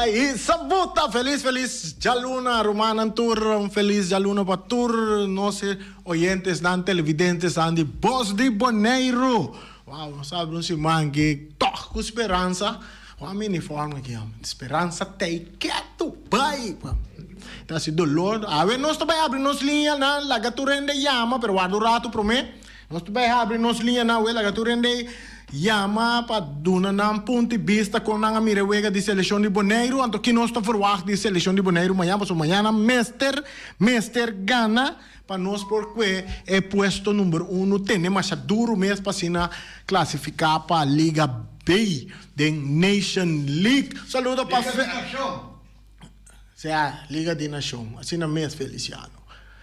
e sabuta, feliz Jaluna, Romanan Tour, um feliz Jaluna para tour, nossos oyentes, dan televidentes, dan de Bos de Boneiro. Uau, sabe, não se mangue, toca com esperança. O mini forma aqui, esperança tem quieto, pai. Então, se dolor, a ver, nós também abrimos linha na lagaturende yama, pero guarda o rato para mim. Nós também abrimos linha na lagaturende yama para duna nam ponto de vista com a mirewega de seleção de Boneiro, anto que nós estamos forward de seleção de Boneiro amanhã, mas amanhã Mester Gana para nós porque é puesto número 1, tem mais duro mês para se classificar para a Liga B da Nation League. Saludo para Liga de Nação, assim na mês Feliciano.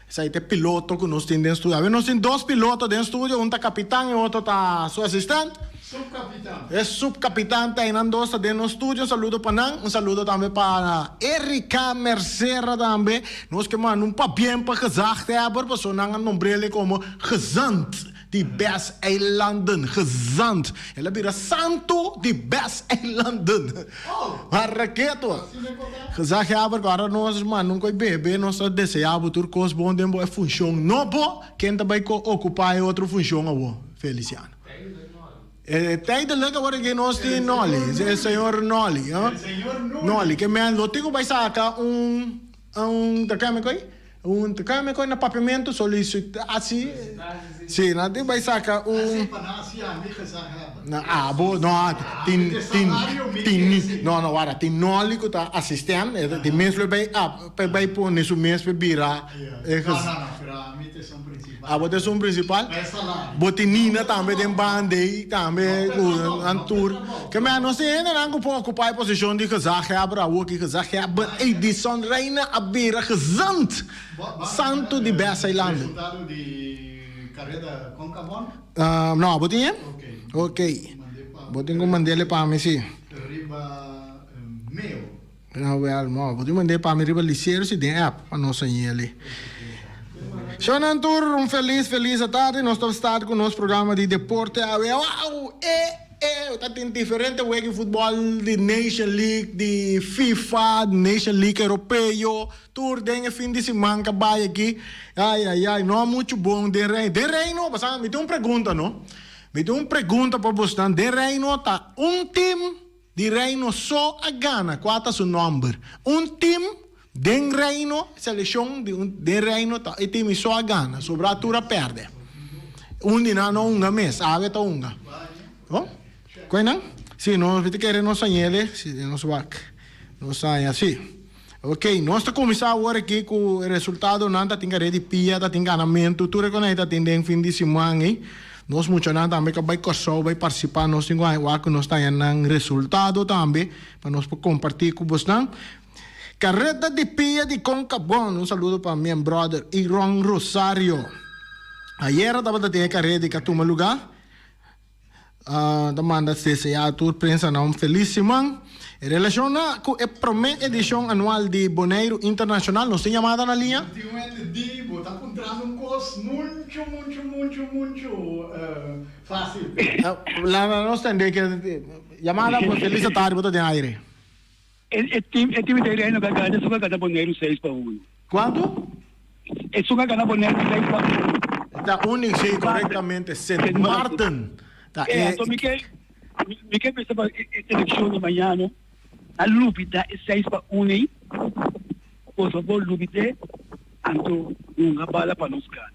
Esse aí tem piloto que nós temos dentro do estúdio. Nós temos 2 pilotos dentro do estúdio, um está capitão e o outro está seu assistente. Subcapitão. É subcapitão, está aí dentro do estúdio. Um saludo para nós, um saludo também para Erika Mercera também. Nós que mandamos para bem para gezegd hebben, para zo'n nombrele como gezant. Die best eilanden, gezant. Ela vira santo de best eilanden. Raketo. Gezegd hebben, agora nós, mano, nunca bebe, nós desejamos tudo coisa bom, tempo é função novo, quem também ocupar outra função, Feliciano. Tijdelijk worden geen ons die Nolly, el señor Nolly, Nolly, que me lo tengo vai sacar tacame na papiamento solicita assim, sim, na tem vai sacar não, agora tem Nolly que tá assistente, de mesmo vai pôr nisso mesmo bira, a votação principal, botinina também tem bande também antur, que me não sei ainda não pode ocupar a posição de gezegd hebben, a que gezegd hebben, Edison Reina Abira gezant, santo de Bessa Eilanden. Resultado de carreira com Cabon? Não, botinha? Ok. Botinha com mandele para mim sim. Riba meu. Não, botinha mandele para mim riba liceiro se tem app para nós aí ali. Shonan Tour, um feliz tarde. Nós estamos com o nosso programa de deporte. Uau! Tem diferente web de futebol de Nation League, de FIFA, Nation League europeu. Tour de fim de semana que vai aqui. Ai, não é muito bom. De reino, me tem uma pergunta, não? Me tem uma pergunta para você. De reino, tá um time de reino só a Gana. Qual é o seu número? Um time den reino, seleção de reino, e time só a Gana, sobretura perde. Dina não unga mês, aveta unga. Oh? Qual não? Sim, nós vamos querer nos anhele, se nos vac, nos anha assim. Ok, nós estamos começando agora aqui com o resultado, nada tem que pia, tem enganamento, tudo reconhece, tem fim de semana, nós muito nada também que vai correr, vai participar, nós temos que nós temos resultado também, para nós compartilhar com vocês. Carreta de pia de Concabon. Un saludo para mi brother Iron Rosario. Ayer estaba de carreta de Catuma lugar. Demanda se a tu prensa na feliz semana. Em relação com a primeira edição anual de Boneiro Internacional, nós temos chamada na linha? Está encontrando um curso muito fácil. Lá nós temos que chamada por feliz tarde, botar de aire. El time de Reino Gagana suka gana Boneiro 6-1. Quanto? Suka gana Boneiro 6-1. Está único, sim, corretamente. St. Martin. Então, Miquel pensava esta eleição de manhã, a Lupita é 6-1. Por favor, Lupita, então, uma bala para nos ganhar.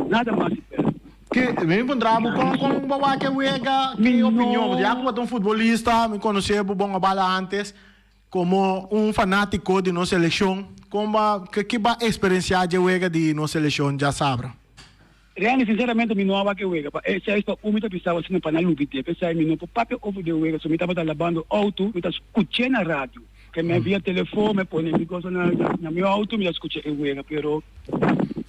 Nada mais se perde. Que me encontrava com o babaca que minha opinião. Já como um futebolista, me conhecia bom a bala antes. Como um fanático de nossa seleção, como que vai experienciar de juega de nossa seleção, já sabe? Realmente, sinceramente, me não há que juega. Se isto o me pensava assim para não lutar, pensava me não por papel over de juega, so me estava lavando auto, me estava escutando na rádio, que me havia telefone, me põe me coisa na meu auto, me escuta e juega, pero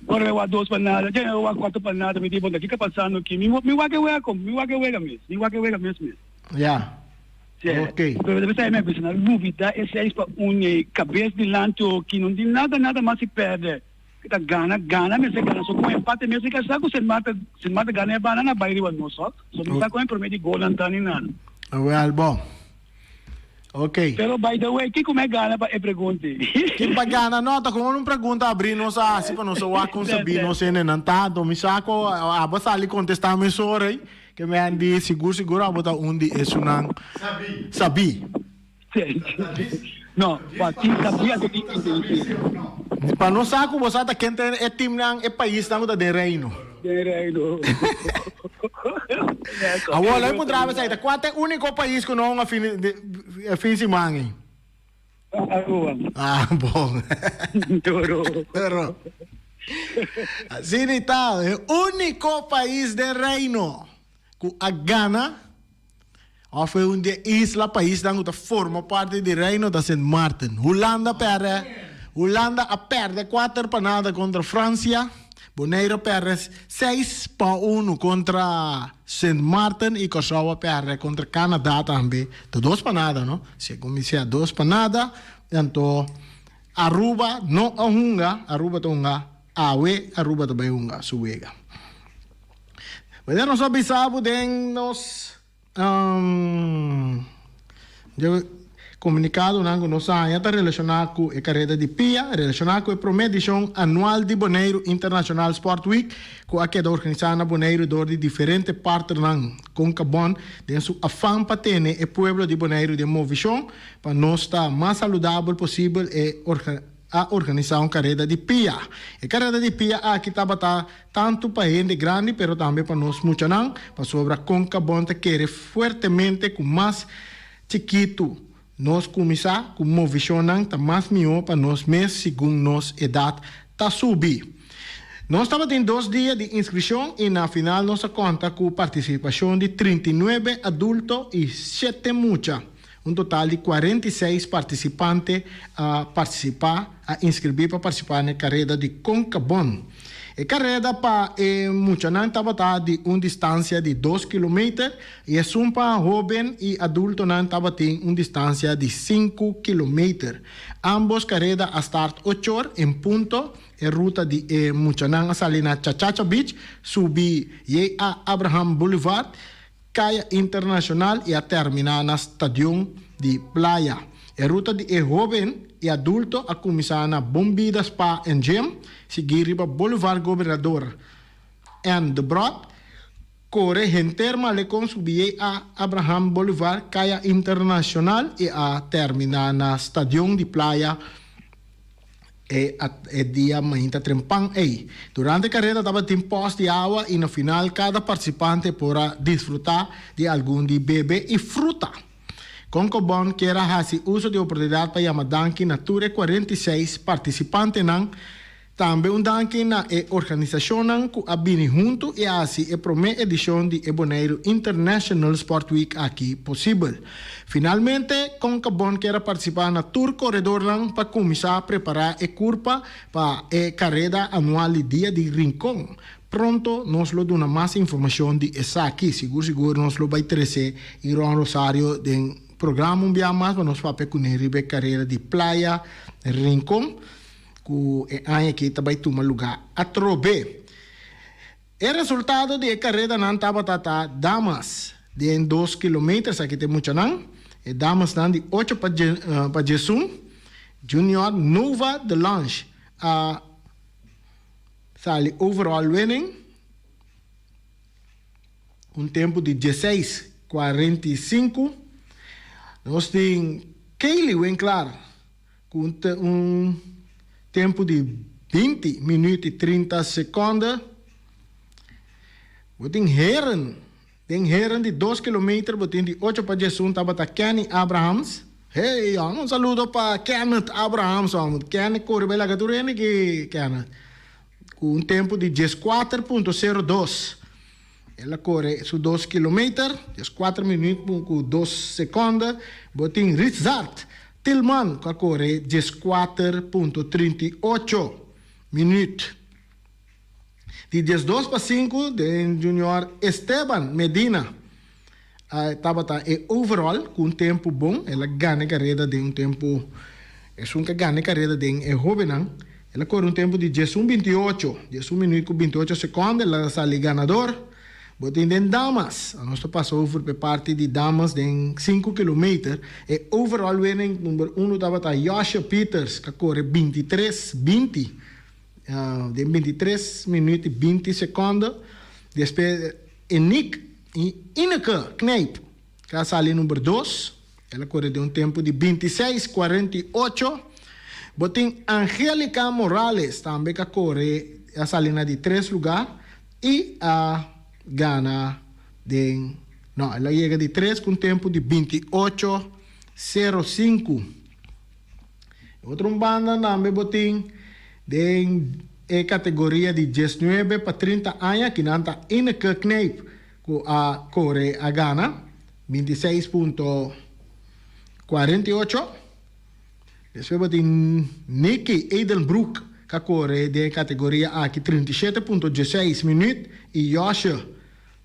agora eu há 2 para nada, já eu há 4 para nada, me digo, o que está passando aqui? Me vai que juega mesmo. Yeah. Ok. Pero deve ser minha pessoa, dúvida, esse é para cabeça de lanto que não tem nada mais se perde. Kita gana, mas se gana, so com empate mesmo, que sabe se mata gana é banana, vai riba no só. So me está com prometer gol antani nan. Well, bom. Ok. Pero by the way, que como é gana para pergunta? Que pagana nota com uma pergunta abrir nossa se para nossa wa com saber não sei nem tanto me saco a basali contestar me sorry que me andi seguro a botar onde é sunang sabi Não, pati sabia do que inteligente. para não saco você tá quente é time nang é país nang da de reino Direito. agora eu poderia dizer qual é o único país que não é fim de mangue ah bom pero assim então é o único país de reino que a Ghana ou foi um de isla país que forma parte do reino da Saint Martin. Holanda a perde 4-0 contra França. Bonaire perde 6-1 contra Saint Martin e Kosovo perde contra Canadá também. Então 2-0, não? Se comecei 2-0, então Aruba não a hunga, Aruba tonga, Aruba também hunga, suega. Mas nós sabemos de nós comunicado nango no saia está relacionado com a carreira de PIA, relacionado com a primeira edição anual de Bonaire International Sport Week, que é organizada na Bonaire de diferentes partes ng Concabon, de su afã para ter o pueblo de Bonaire de movição para nós estar mais saudável possível e a organizar uma carreira de PIA. A carreira de PIA aqui está tanto para gente grande, mas também para nós muito não, para sobre a Concabon que quer fortemente com mais chiquito. Nós começar com uma visão tá mais melhor para nós mesmos, segundo nossa idade, tá subir. Nós estamos tendo 2 dias de inscrição e na final nossa conta com participação de 39 adultos e 7 muchachos. Um total de 46 participantes a inscrever para participar na carreira de Concabon. A carreira para muchachos estava de uma distância de 2 km e é para jovem e adulto estava de uma distância de 5 km. Ambos carreiras a start 8 horas em ponto. A ruta de muchachos a salir na Chachacha Beach, subir a Abraham Boulevard, Caia Internacional e a terminar na Stadium de Playa. A ruta de jovem e adulto a começar na Bombida Spa and Gym, seguir para Boulevard Governador and the Broad, corre Genterma Lecon subir a Abraham Boulevard, Caia Internacional e a terminar na Stadium de Playa e dia mainta trempang durante a carreira estava em posto de água e no final cada participante podrá desfrutar de algum de bebê e fruta. Concabon quer fazer uso de oportunidade para chamar danke na 46 participantes também um danke na organização que abine junto e assim a primeira edição de Bonaire International Sport Week aqui possível. Finalmente, Concabon quer participar na tour corredor para começar a preparar a curva para a carreira anual de Dia de Rincón. Pronto, nós lo damos mais informação de essa aqui. Seguro, nós lo vai trazer em Rosário de programa um dia mais para nós fazer com a carreira de Playa Rincón. Que aqui também toma lugar a trobe. O resultado da carreira não estava damas de 2 km, aqui tem muito não. E damas não de 8 para Jesus, Junior Nova de Lange a sali overall winning, um tempo de 16:45. Nós temos Kaylee Winkler com tempo de 20 minutos e 30 segundos. Tem Heren de 2 km, tem de 8 para Jesus, estava Kenny Abrahams. Hey, um saludo para Kenneth Abrahams. Kenneth corre bem lá, que Kenneth. Com um tempo de 14:02. Ela corre su 2 km, 4 minutos com 2 segundos. Tem Richard Tillman, que corre 14:38 minutos. De 12:05, de Junior Esteban Medina, estava overall com um tempo bom. Ela ganha a carreira de um tempo. É que ganha a carreira de jovem. Ela corre um tempo de 11:28, 11 minutos com 28 segundos. Ela sai ganador. Botin den damas, a nós passamos por parte de damas den 5 km e overall winning number 1 estava a Joshua Peters que corre 23:20 de 23 minutos e 20 segundos. Depois Ineke Knijp que é a número 2, ela corre de um tempo de 26:48. Botin Angélica Morales também que corre a salina de 3 lugar e a gana de não, ela chega de 3 com tempo de 28:05. Outro banda também botin de categoria de 19 para 30 anos que nanta Ineke Knijp que a corre a gana 26:48. Depois botin Nikki Edelbroek que corre de categoria A que 37:16 minutos e Joshua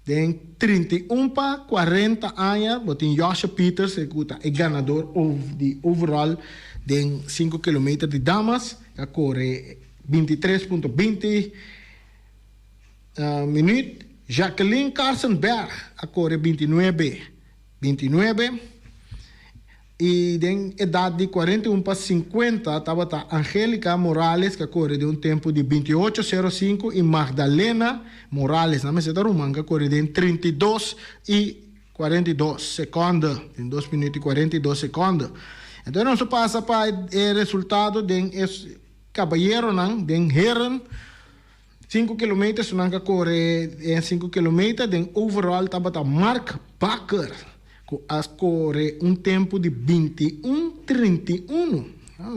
de 31 para 40 anos, botin Joshua Peters que é ganador de overall de 5 km de damas que corre 23:20 minutos. Jacqueline Carlsenberg que corre 29:29 e de idade de 41 para 50 estava a Angélica Morales que corre de um tempo de 28:05 e Magdalena Morales na meseta romana que corre de 32:42 segundos, em 2 minutos e 42 segundos. Então nós passa para o resultado de caballeiro de Heren 5 km que corre em 5 km de overall estava a Mark Bakker que corre um tempo de 21:31.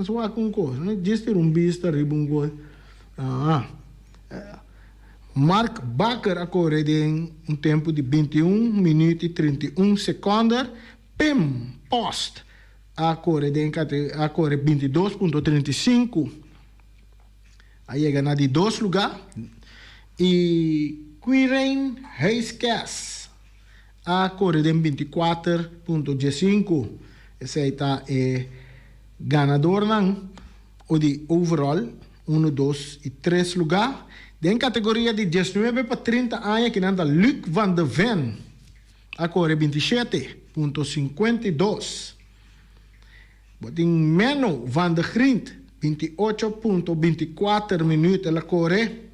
Só há com coisa, né? Diz ter vista ribungo. Mark Bakker corre de um tempo de 21 minutos e 31 segundos. Pim Post corre 22:35. Aí é ganhar de 2 lugares. E Quirin Heiskes corre de 24:15. Esse aí está ganador ou de overall 1, 2 e 3 lugar. Em categoria de 19 para 30 anos que anda Luc van der Ven corre 27:52. Botin Menno van der Grient 28:24 minutos ela corre.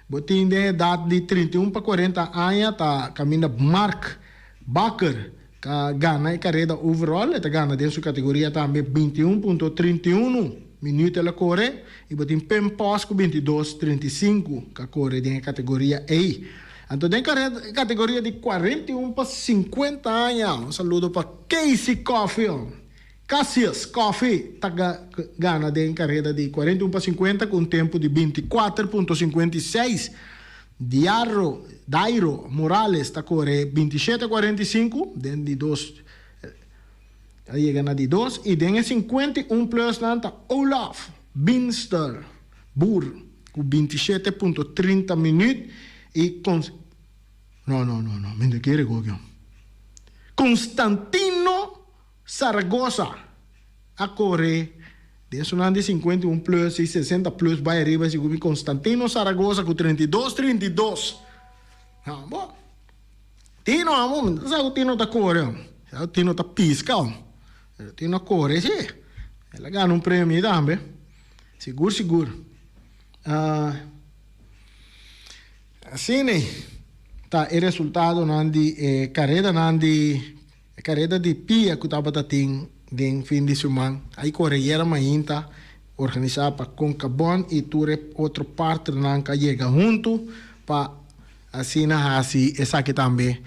Botin de idade de 31 para 40 anos tá caminha Mark Bakker que ganha a carreira overall, ela ganha dentro sua categoria também 21:31 minutos ela corre. E botin Pem Posco 22:35 que corre dentro da categoria A. Então dentro da categoria de 41 para 50 anos, um saludo para Casey Coffee. Cassius Coffee ganha de carreira de 41 para 50 com tempo de 24:56. Dairo Morales corre 27:45 dentro de 2. Aí ganha de 2 e dentro de 51 plus nanta Olaf Binster Boer com 27:30 minutos e com não, me quer Constantino Zaragoza corre de 51 plus e 60 plus vai arriba se Constantino Zaragoza com 32:32. Bom. Tino, amor, sabe o Tino tá correndo? O Tino tá pisca, o Tino corre, sim. Ela ganha um prêmio também. Seguro. Assim, né? Tá, o resultado de carreira de pia que estava tendo de fim de semana. Aí correia mainta organizada para Concabon e ture outro partner que chega junto para assim essa aqui também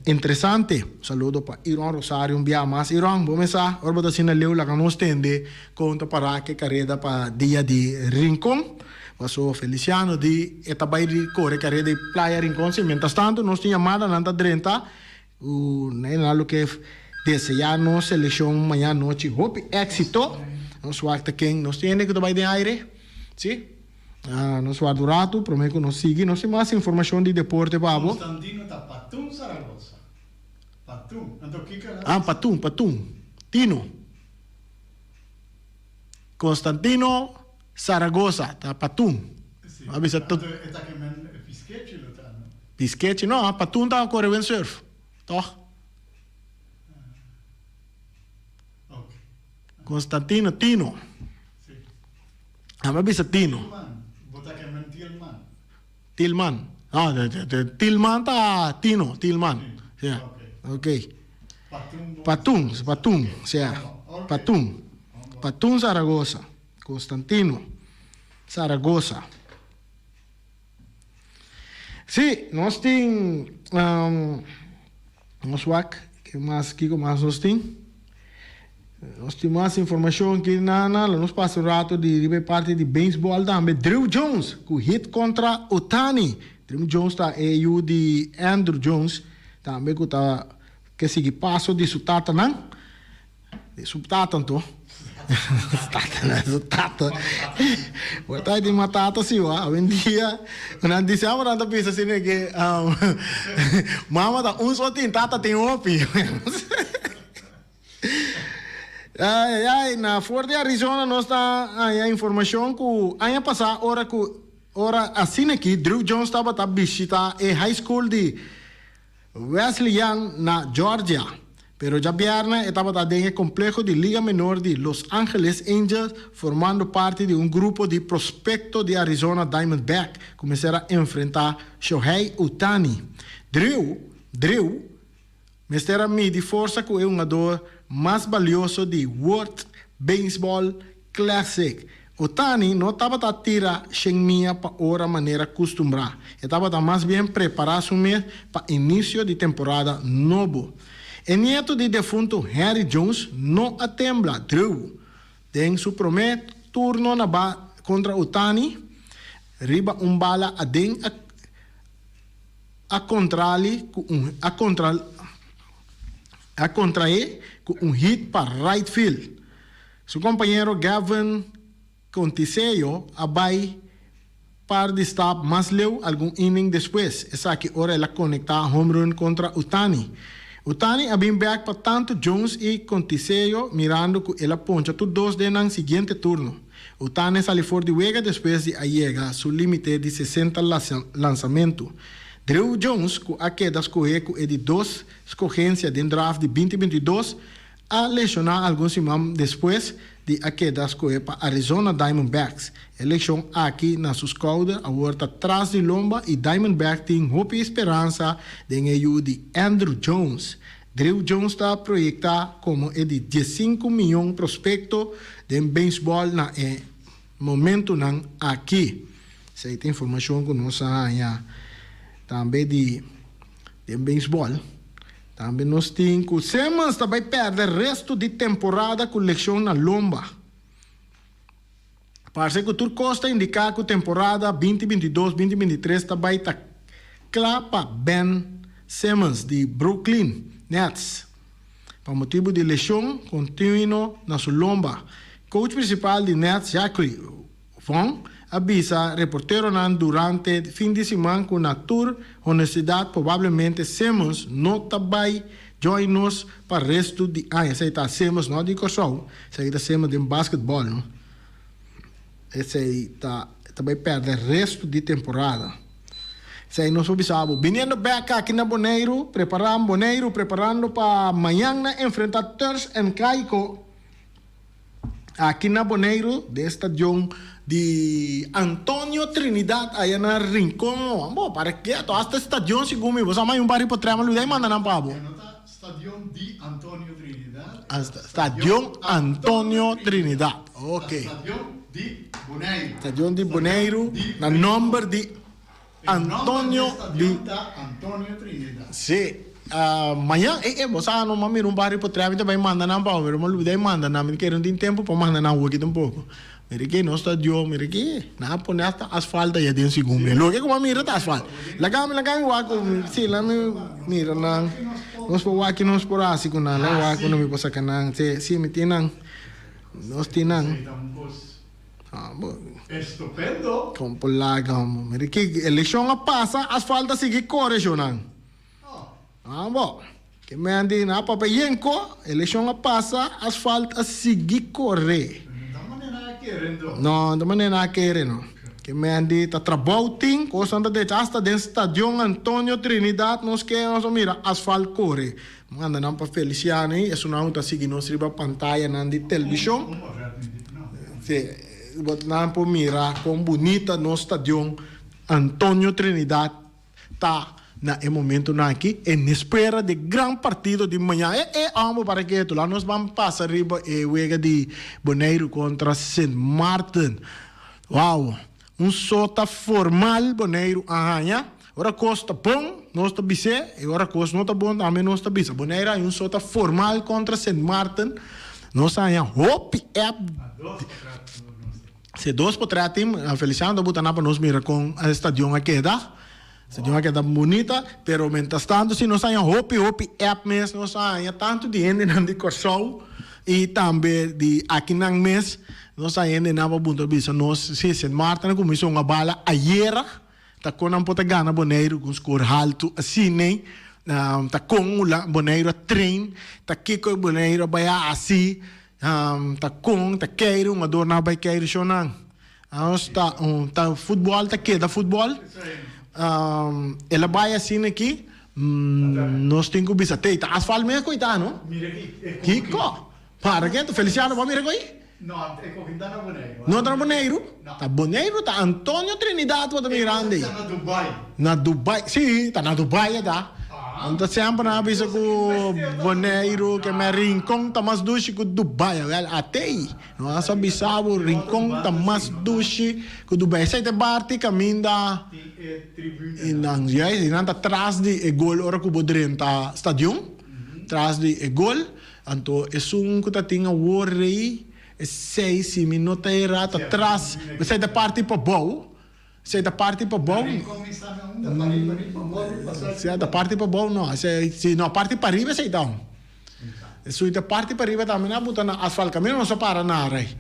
interessante. Saludo para Iron Rosario um dia mais. Iron, vamos começar. Agora vou dar leu lá que nós tende conta para que carreira para dia de Rincon. Passou Feliciano de etabai de corre carreira de Playa Rincon. Mientras tanto, nós tínhamos chamada nanta 30 lo que deseamos seleção amanhã noite. Hope éxito. Nos guarda quem nos tiene que tomar de aire. Sim? Nos guarda o rato. Prometo que nos siga. Nós temos mais informação de deporte, Babo. Constantino está Patum Zaragoza. Patum. Patum. Tino. Constantino Zaragoza. Está Patum. Avisa tudo. Está que men fisquete lo tá. Bisquete, não, Patum tá correndo surf. Toch? Ok. Constantino, Tino. Sì. Mas bisa Tino. Tilman. Bota che men Tilman. Tilman. Ah, Tilman tá Tino, Tilman. Sì. Yeah. Ok. Patum. Patum, sia. Ok. Patum. Patum Zaragoza. Constantino. Zaragoza. Sim, nós temos que mais nós temos? Nós temos mais informação aqui nós passa um rato de parte de beisebol também. Drew Jones, com hit contra Otani. Drew Jones está EU de Andrew Jones, também que sigue passo de sua tata, não? De sua tata, então. Tata. Buat di mata tata sih wah. Dia nanti siapa nanti bisa sini ke mama tak unsotin tata tem opi. Na Ford de Arizona nós tá a informação que ano passado hora assim aqui Drew Jones estava a visitar a high school de Wesleyan na Georgia. Pero ya viernes estaba en el complejo de Liga Menor de Los Angeles Angels, formando parte de un grupo de prospectos de Arizona Diamondback, comenzaron a enfrentar Shohei Ohtani. Drew, mestera mi de força que é um jogador mais valioso de World Baseball Classic. Ohtani não estava a tirar Shenmia para hora maneira acostumbrada. Estava mais bem preparado para início de temporada novo. O neto de defunto Harry Jones não atembla Drew. Tem seu primeiro turno contra Ohtani. Riba bala a contrair com hit para right field. Seu companheiro Gavin Contiseyo abai par de stop mais leu algum inning depois. Essa que hora ela conecta home run contra Ohtani. Ohtani ha been back para tanto Jones e Contiseyo mirando que ela poncha todos no siguiente turno. Ohtani sale fora de juega depois de llegar a seu limite de 60 lançamentos. Drew Jones, que a queda escolhe de 2 escolhências de draft de 2022, a lesionar alguns semanas depois de a queda escolhe para Arizona Diamondbacks. Eleição aqui na sua escolha, a volta atrás de lomba e Diamondback tem hope e esperança de ajuda de Andrew Jones. Drew Jones está projetado como de 15 milhões de prospectos de beisebol na momento aqui. Essa é a informação que nós temos também de beisebol. Também nós temos que o Simmons também perde o resto de temporada com lesão na lomba. Parece que o Tur Costa indica que a temporada 2022-2023 também está clara para Ben Simmons de Brooklyn Nets. Por motivo de lesão contínua na sua lomba. Coach principal de Nets, Jackie Vaughn, avisa reportero durante fim de semana que na tour honestidade provavelmente Simmons não vai join-nos para o resto de ano. Esse está Simmons não de corção, esse está Simmons de basquetebol, não? Esse está vai perder o resto de temporada. Esse aí nós observamos. Vindo back aqui na Bonaire, preparando para amanhã enfrentar Turs and Caico aqui na Bonaire, de estadio de Antonio Trinidad, aí na Rincón. Bom, para que hasta estadio segundo você amanhã barri para trás, mas daí manda não pabo. Estadio de Antonio Trinidad. Estadio Antonio Trinidad. Ok. Estadio de Bonaire, na number de Antonio Trinidad. Sim. Amanhã, você não me um barri para trás, vai mandar não pabo, mas daí manda não, me querem ter tempo para mandar não aqui tampouco. Mira que no estadio, mira que na pone hasta asfalto ya den segundo. Lo que como mira asfalto. La cama waco, sí, la mira na nos po waki nos por así con la waco no me pasa canang, sí me tienen nos tienen. Estupendo. Con por la gama. Mira que elección a pasa, asfalto sigue corre jonan. Bo. Que me andi na papayenko, elección a pasa, asfalto sigue corre. Querendo. No, de maneira que não. Que me andi tá trabalhando cosa de hasta del Stadio Antonio Trinidad, nos que mira asfalto corre. Manda não para Feliciano, é uma auto assim que nós riba pantalla na de televisão. Sim, não para mirar com bonita no Stadio Antonio Trinidad tá na momento na aqui em espera de grande partido de manhã. Amo para que lá nós vamos passar riba e wega de Bonaire contra St. Martin. Uau, sota formal Bonaire arranha. Ora costa bom, nós tá bise, e ora costa não tá bom, também nós tá bise. Bonaire é sota formal contra St. Martin. Nós arranha hope se 2-3 a Feliciano da botar para nós mira com a estadio aqui da. Estadio aqui da bonita, pero mientras tanto se nós arranha hope mes nós arranha tanto de ende na de Corsol e também de aqui na mes nós arranha na bunta bisa nós se St. Martin começou uma bala ayer. Tá com um pota gana Bonaire com score alto assim nem tá com lá Bonaire trem tá aqui com Bonaire vai assim tá com tá queiro uma dor na vai queiro chonan tá futebol tá que da futebol ela vai assim aqui nós temos que bisa tá asfalto mesmo coitado não Mira aqui Kiko para que tu Feliciano vai mirar aí. No, è Quintana Bonaire. Não tá Bonaire? No. Tá Bonaire, tá Antonio Trinidad, tá mirando aí. Sta a Dubai. Na Dubai, sim, tá na Dubai, tá? Então sempre na visa com Bonaire, que é rincão, tá mais doce que Dubai, até aí. Não sabe sabe, rincão tá mais doce que Dubai. Sai de parte, caminho da... E não tá atrás de gol, ora que o Bodren tá stadium, atrás de gol. Então, é que tá tinha o rei, 6 minutos era atrás, sai da parte para bom, sai da parte para bom, sai da parte para bom não, se não parte para riba sai down, se da parte para riba também não botar na asfalto, caminho não se para na rei,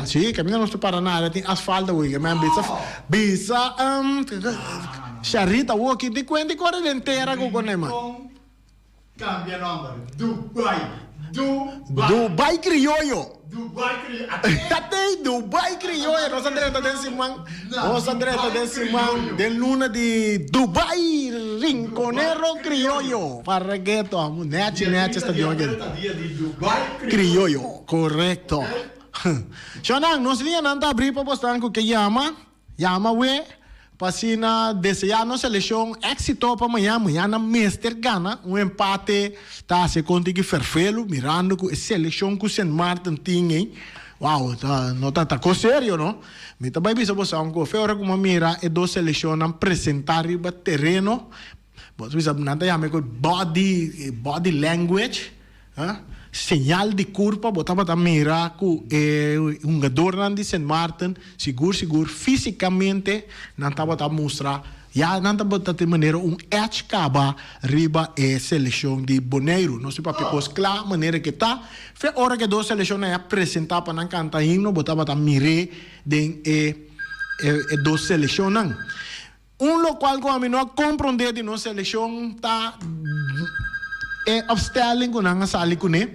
sim, caminho não se para na rei, tem asfalto hoje, mas bisa charita o que de quando corre inteira com nema, cambia nome, Dubai Criollo. Dubai Criollo. Até Dubai Criollo, nós andremos desse man, nós andremos desse man, de luna de Dubai Rinconero Criollo, para que to, nete está de hoje. Criollo, correto. Xanang, nós linha não tá abrir para postar com que llama we. Pasina deseando seleção éxito para amanhã na Mister Gana, empate tá se contigo ferfelo, mirando com a seleção que o St. Martin tinha, uau, não tá com sério, não? Me também bisa você que fora como mira e do seleção apresentar riba terreno, você bisa nada chama com body language, señal de curva, botava a mirar com um jogador de St. Martin, seguro, fisicamente, não estava a mostrar, já não estava de maneira edge caba riba a seleção de Bonaire. Não sei para porque claro, maneira que tá, foi hora que a seleção é apresentar para não cantar hino, botava a mirar de dos seleção não. Local que a mim não compreender de nossa seleção tá opstelling ko na nga sali ko ni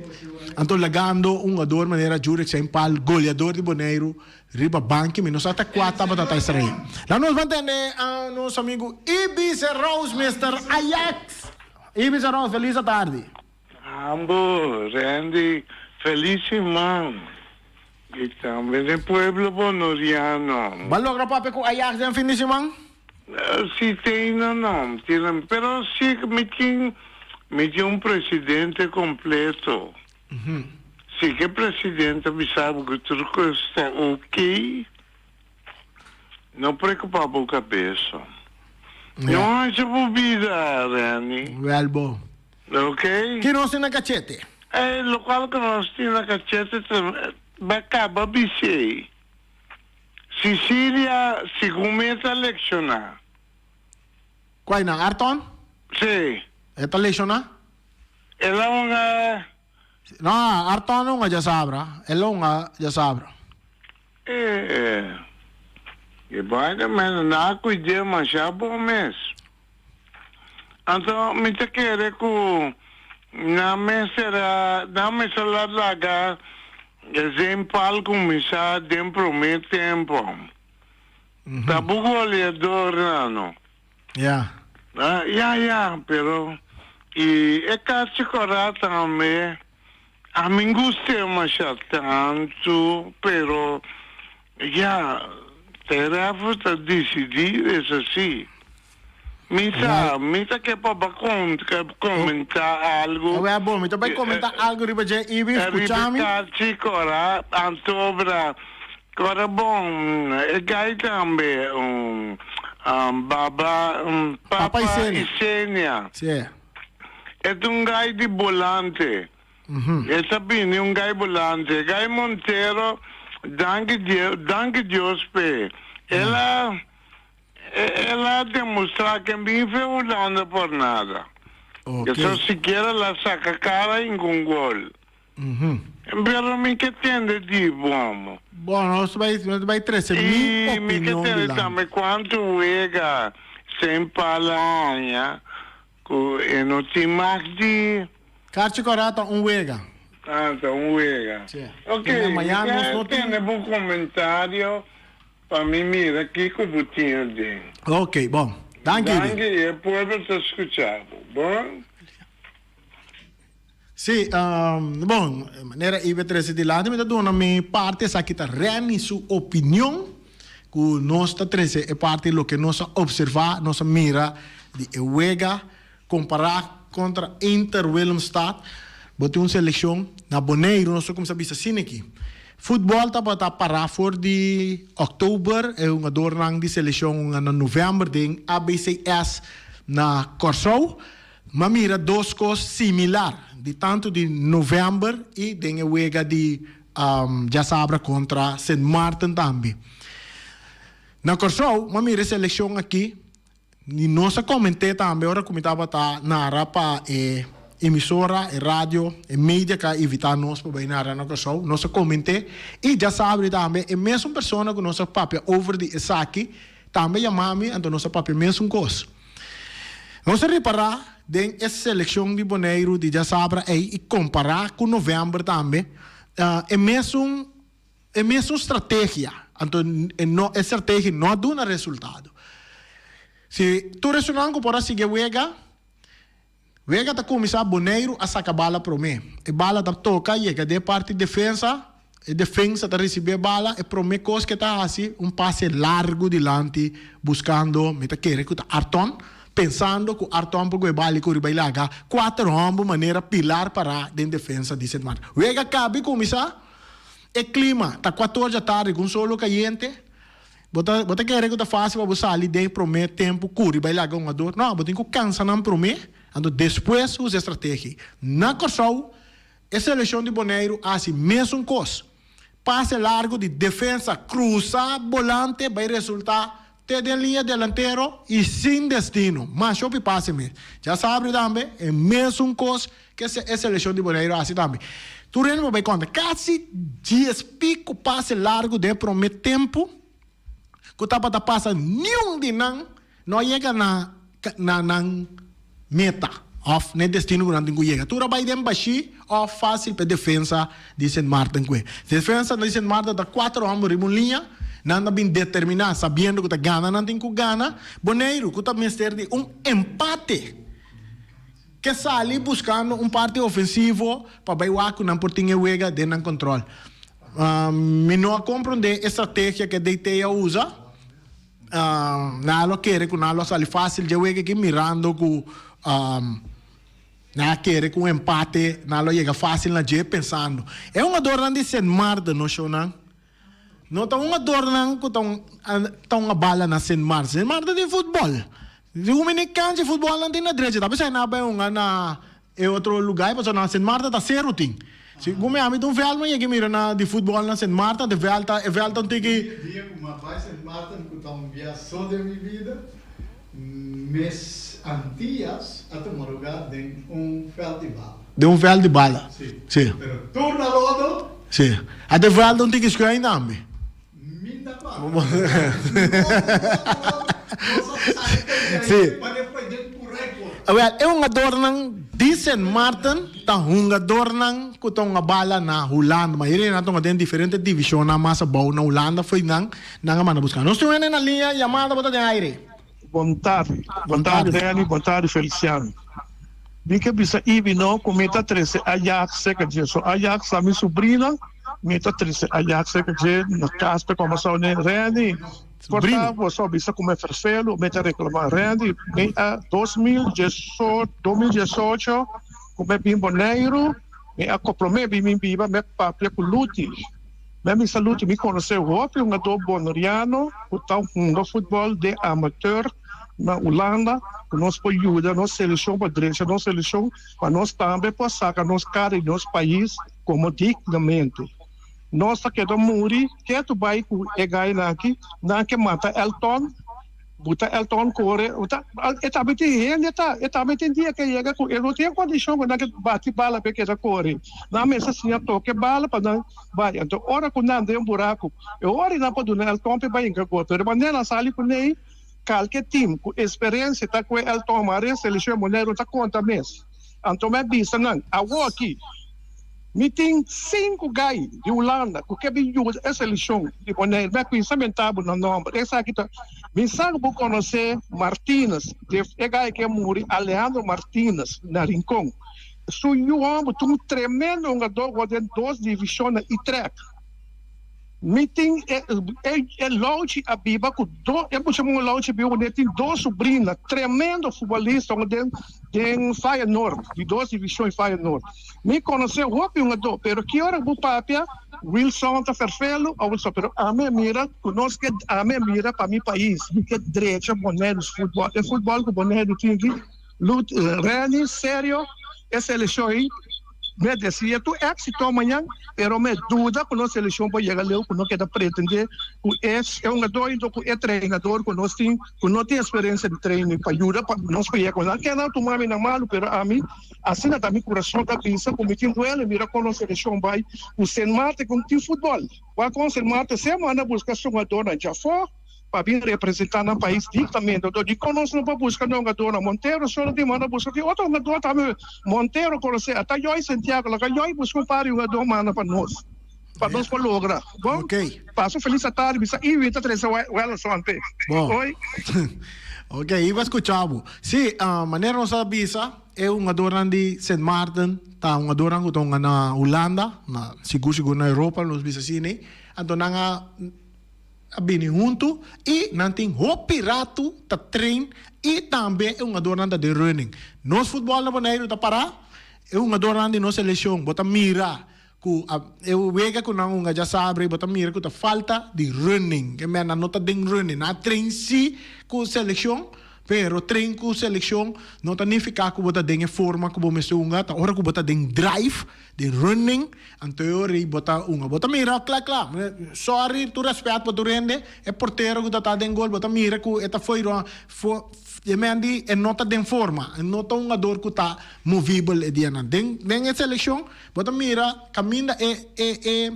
anto lagando un ador manera jurek sa impal goleador de Bonaire riba banki menos ata 4 batata Israel la nos mantene a nosso amigo Ibiza Rose Mr. Ajax Ibiza Rose feliz tarde Ambo Randy felicissimo e também del pueblo bonoriano balogra pape ko Ajax den fin de semana si tem não pero si me tinha um presidente completo. Se que presidente me sabe que tudo está ok, não preocupava a cabeça. Não há bebida, Rani. Well, bo. Ok? Que nós temos na cachete? É, local que nós temos na cachete, vai acabar bicei. Sicília, se começa a lecionar. Qual na Arton? Sim. Esta lezione? Ela uma... No, Arton non già saprà. È lunga già saprà. E vai também na cuidar mas já bom mês. Então me te quer que na mesera laga exemplo começar dentro do tempo. Tabu goleador, não. Yeah. Pero e cazzo corrata também. A mim gostei mais tanto, pero tarefa tá decidir é assim. Mita que para comentar algo. É bom, então vai comentar algo riba já e vi escuchami. Cazzo corrata, antobra. Cora bom, e gai também Papa Isenia. Sì. È un gai di volante. E Sabini un gai volante. Gai Montero, danke Dios pe. Ela dimostra che mi fa volando per nada. Okay. E so siquiera la saca cara in un gol. Però mi che tende di uomo. Buono, vai 13 E mi che tende também quanto vega sem palanha e non ti magdi. Carci corata un wega. Tanto un vega. Sì. Ok, Miami tiene buon commentario. Per me mira che buttino dentro. Ok, bom. Danke. Danke e poi per ascoltare. Buon? Sì, bom, maneira ibe 13 di lato, mi da dona mi parte sa che ta reni su opinion cu nostra 13 e parte lo che nostra observa, nostra mira di Ewega comparar contra Inter Willemstad. Bote una selezione na Bonaire, non so come si bisa sineki. Football ta para voor di oktober e una doornang di selezione na november ding ABCS na Corsou. Ma mira dos cosas similar. Di tanto di november e dinge wega di già sabra contra St. Martin tambi. Na Corsou, ma mira selezione aqui. Ni nossa comente tambi ora come tava ta nara pa emissora e radio e media che evita nos per bainar na Corsou. Nossa comente e già sabra tambi e mesmo persona con nossa papia over di esaki tambi chamami anto nossa papia mesmo cos. Nossa reparar den essa seleção de Bonaire de já sabra e comparar com novembro também é mesmo estratégia então a estratégia não dá um resultado se tu resonando para seguir Wega tá começar Bonaire a sacar bala para mim e bala tá toca e de parte defesa tá receber bala e para mim coisa que tá assim passe largo dilante buscando me tá querer que tá Arton pensando que o Arton pode bali com o Ribailaga 4 homens maneira pilar para a defesa de St. Martin. Wega cabe começar e clima tá 14 da tarde com solo caliente. Bota querer que tá fácil para você ali dentro promet tempo com o Ribailaga um ador. Não, bota que cansa não promet. Então depois usa estratégia. Na Corsou, a seleção de Bonaire assim mesmo coisa. Passe largo de defesa, cruzar, volante, vai resultar te den linha delantero e sem destino. Mas o que passa mesmo. Já sabe também, é mesmo coisa que a seleção de Bonaire assim também. Tu não vai contar, quase 10 pico passe largo de prometer tempo, que tá para passar nenhum de não chega na meta, of nem destino durante que chega. Tu vai dem baixi, of fácil para defesa de St. Martin. Defesa de St. Martin dá 4 homens em linha, nada bem determinado, sabendo que está gana, não tem que gana. Bonaire, que está mestre de empate. Que está ali buscando parte ofensivo para bailar com não portinha wega de não controle. Me não compreende a estratégia que a DT usa. Não quer que não sale fácil de wega que mirando com não quer com empate, não chega fácil na je pensando. É uma dor de St. Martin, não chona. Não está uma dor não que está uma bala na St. Martin. St. Martin de futebol. Se o menino cancha futebol não tem na direita, talvez aí na outro lugar, mas na St. Martin está zero tem. Se o meu amigo não vê algo que mira na de futebol na St. Martin, de velta tem que Dia com uma paz St. Martin que eu viajou de minha vida, mês antias a tomar lugar de festival. De velto de bala. Sim. Sim. Pero torna lodo. Sim. A de velto não tem que escolher ainda. Minda pa. Sim. É uma dor Di St. Martin, ta hungador ng kutong nga bala na Holanda. Mayroon na itong ating diferente divisyon na masa baw na Holanda foi nang nga manabuskan. Nós temos na linha chamada bota de aire. Boa tarde, Reni, boa tarde, Feliciano. Vi que bisa ibi no cometa 13 Ajax seca dia. So Ajax a minha sobrinha, meta 13 Ajax seca dia na casa como só né Reni. Portanto, só bisa como ferfelo, meta reclamar Reni, a 2018, como bim boneiro, me acoplome bim biba me papia com luti. Me saluti me conheceu hoje um ator bonoriano, o tal no futebol de amateur na Holanda, que nós podemos ajudar nossa seleção para direita, nossa seleção para nós também passar a nossa cara em nosso país como dignamente. Nós aqui do Muri, que tu vai com o gai aqui, não que mata Elton, buta Elton corre, eta bete ele eta bete dia que chega com ele não tem condição para que bate bala para que já corre. Na mesa assim toque bala para não vai. Então hora quando anda um buraco, eu hora não pode dar Elton para ir que corre. Mas nela sali com ele qualquer time com experiência tá com ele tomar a seleção mulher tá conta mês. Então me bisa não, agora aqui me tem 5 gai de Holanda que bem a seleção de mulher, me pensamento no nome. Essa aqui tá me sabe por conhecer Martínez, de gai que morre Alejandro Martínez na Rincón. So you amo um tremendo jogador de 2 divisões e 3. Meeting é longe a Biba com eu chamo longe a Biba tem 2 sobrinhas, tremendo futebolista de Feyenoord, de 2 divisões Feyenoord. Me conheceu o jogador, pero que hora o papia Wilson tá ferfelo, pero a minha mira, conosco a minha mira para meu país, que direita bonito futebol, é futebol que bonito tem aqui, Reni, sério, essa seleção aí me dizia, tu éxito amanhã, pero me dúvida que nossa seleção vai chegar lá, que não quer pretender, que é um jogador, que é treinador, que não tem experiência de treino para ajudar, para nós chegar lá, que não tomar na mão, pero a mim, assim na minha coração da pensa, como tem duelo, mira com nossa seleção vai, o St. Martin com tem futebol, vai com o St. Martin, semana buscar jogador na Jaffa, para vir representar no país diretamente. Então, de conosco não para buscar um jogador na Monteiro, só não tem manda buscar outro jogador também. Monteiro, conhece, até eu em Santiago, lá eu busco um par de jogador manda para nós para lograr. Bom, passo feliz tarde, bisa e está três ela só ante. Oi. Ok, iba escuchavo. Sim, maneira nossa bisa é um jogador de St. Martin, tá um jogador que está na Holanda, na seguro na Europa, nos bisa sini. Então nanga abini junto e não tem o pirato tá trein e também é um jogador de running. Nos futebol na Bonaire tá para é um jogador de nossa seleção, bota mira que eu vejo que não já sabe, bota mira que tá falta de running, que me na nota de running, na trein si com seleção. Pero trein com seleção não tá nem ficar com bota de forma que você unga, tá hora que bota de drive, de running, anterior bota mira, claro, sorry, tu respeito para tu rende, é porteiro que tá de gol, bota mira que eta foi Yemendi é nota de forma, é nota um jogador que tá movível e diana. Den a seleção, bota mira, caminha é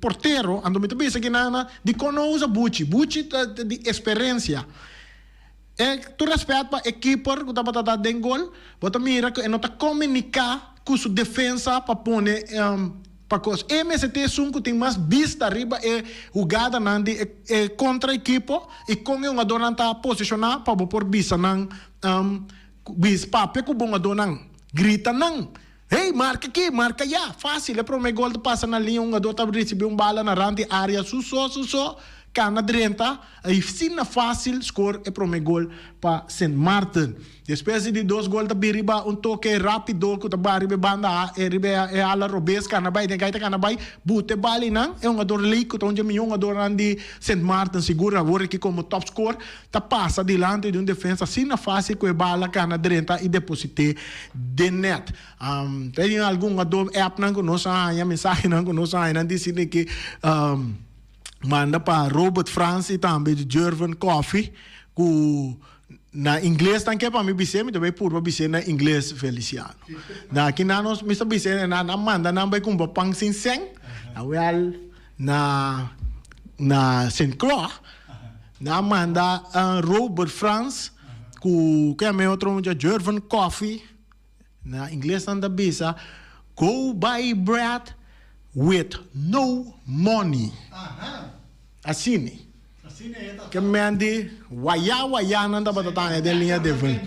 porteiro, ando me pensa que nana de conosa buchi de experiência. Tu respeito para a equipe que está para dar gol, bota mira que não está comunicar com sua defesa para pôr para coisa. MST Sunco tem mais vista arriba é jogada nandi contra a equipe e com o jogador não está posicionado para pôr vista não bis papel que o bom jogador não grita não. Hey, marca aqui, marca já, fácil, é para o meu gol de passa na linha, um jogador está recebendo bola na rande área, susso cana drenta, aí sim fácil score é para o meu gol para St. Martin. Depois de 2 gols da biriba, toque rápido que tá baribe banda é ala robes cana vai tem gaita cana vai bute bali não é um jogador lico onde um jogador de St. Martin segura agora que como top score tá passa dilante de defesa assim fácil com a bala cana drenta e deposite de net. Tem algum jogador app não conosco a mensagem não conosco a não disse que manda para Robert France e também de Jervin Coffee que na inglês também para mim bise, também por bise na inglês Feliciano. Na aqui na nós mista bise na manda na vai com bopang sinseng, na Saint Croix, na manda Robert France que é meu outro de Jervin Coffee Na inglês anda bisa, go buy bread with no money. Assim. Que mendi waya nanda batatanya de linha de vin.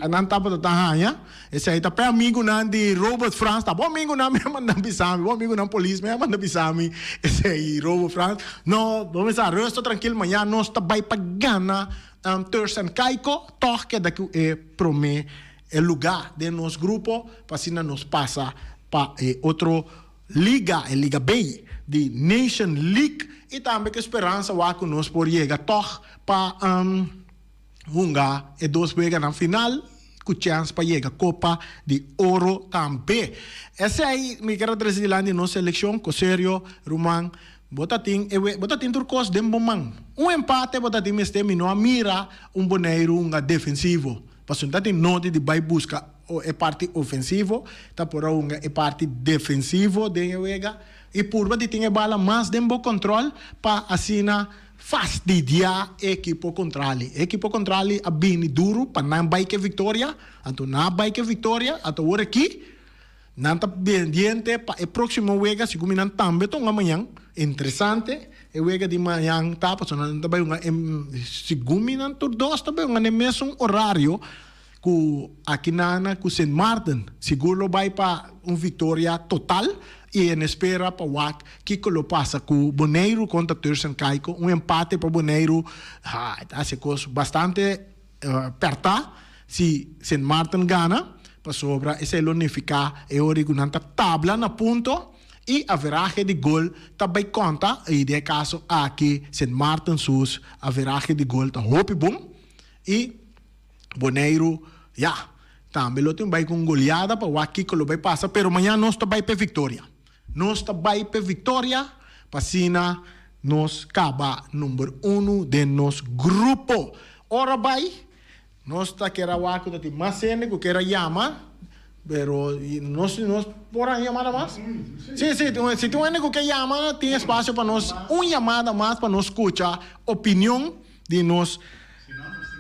Nanta batatanya. Esse aí tá pé amigo nandi Robert France. Tá bom amigo na me manda bisami, bom amigo na polícia me manda bisami. Esse aí Robert France. No, vamos a resto tranquilo manhã nós tá vai pagana Thurston Kaiko, toch que daqui é promê o lugar de nosso grupo para assim nos passa para outro liga, Liga B de Nation League. E também que esperança vai conosco por chegar toch para unga e 2 vezes na final com chance para chegar Copa de Ouro também. Esse aí me quero trazer lá de nossa seleção, com sério, Roman, botatim turcos de bomang. Empate botatim este mino mira boneiro defensivo. Para não ter note de vai buscar é parte ofensivo, tá por é parte defensivo de wega. E por de tinha bala mais de bom controle para assim fastidiar equipo contrali. Equipo contrali a bem duro para não vai que vitória, então não vai que vitória, até agora aqui não tá pendiente para o próximo wega se combinam também tão amanhã interessante. E wega de manhã tá passando também se combinam todos também no mesmo horário com aqui na com Saint Martin seguro vai para vitória total. E em espera para o que lo passa com Bonaire contra Thurston Kaiko, empate para Bonaire, essa coisa bastante perto, se Saint Martin gana, para sobra, esse é unificar, e originanta tabla na ponto, e a veragem de gol também conta, e de caso aqui, Saint Martin sus, a veragem de gol está hopi bom, e Bonaire, também lo tem vai com goleada para o que lo vai passar, pero amanhã nós também para vitória. Nós também para vitória, para cima nós acaba número 1 de nosso grupo. Ora vai, nós está que era o que tem mais cena que era chama, pero nós por aí chamada mais. Sim, se tem um que chama, tem espaço para nós, chamada mais para nós escutar opinião de nós.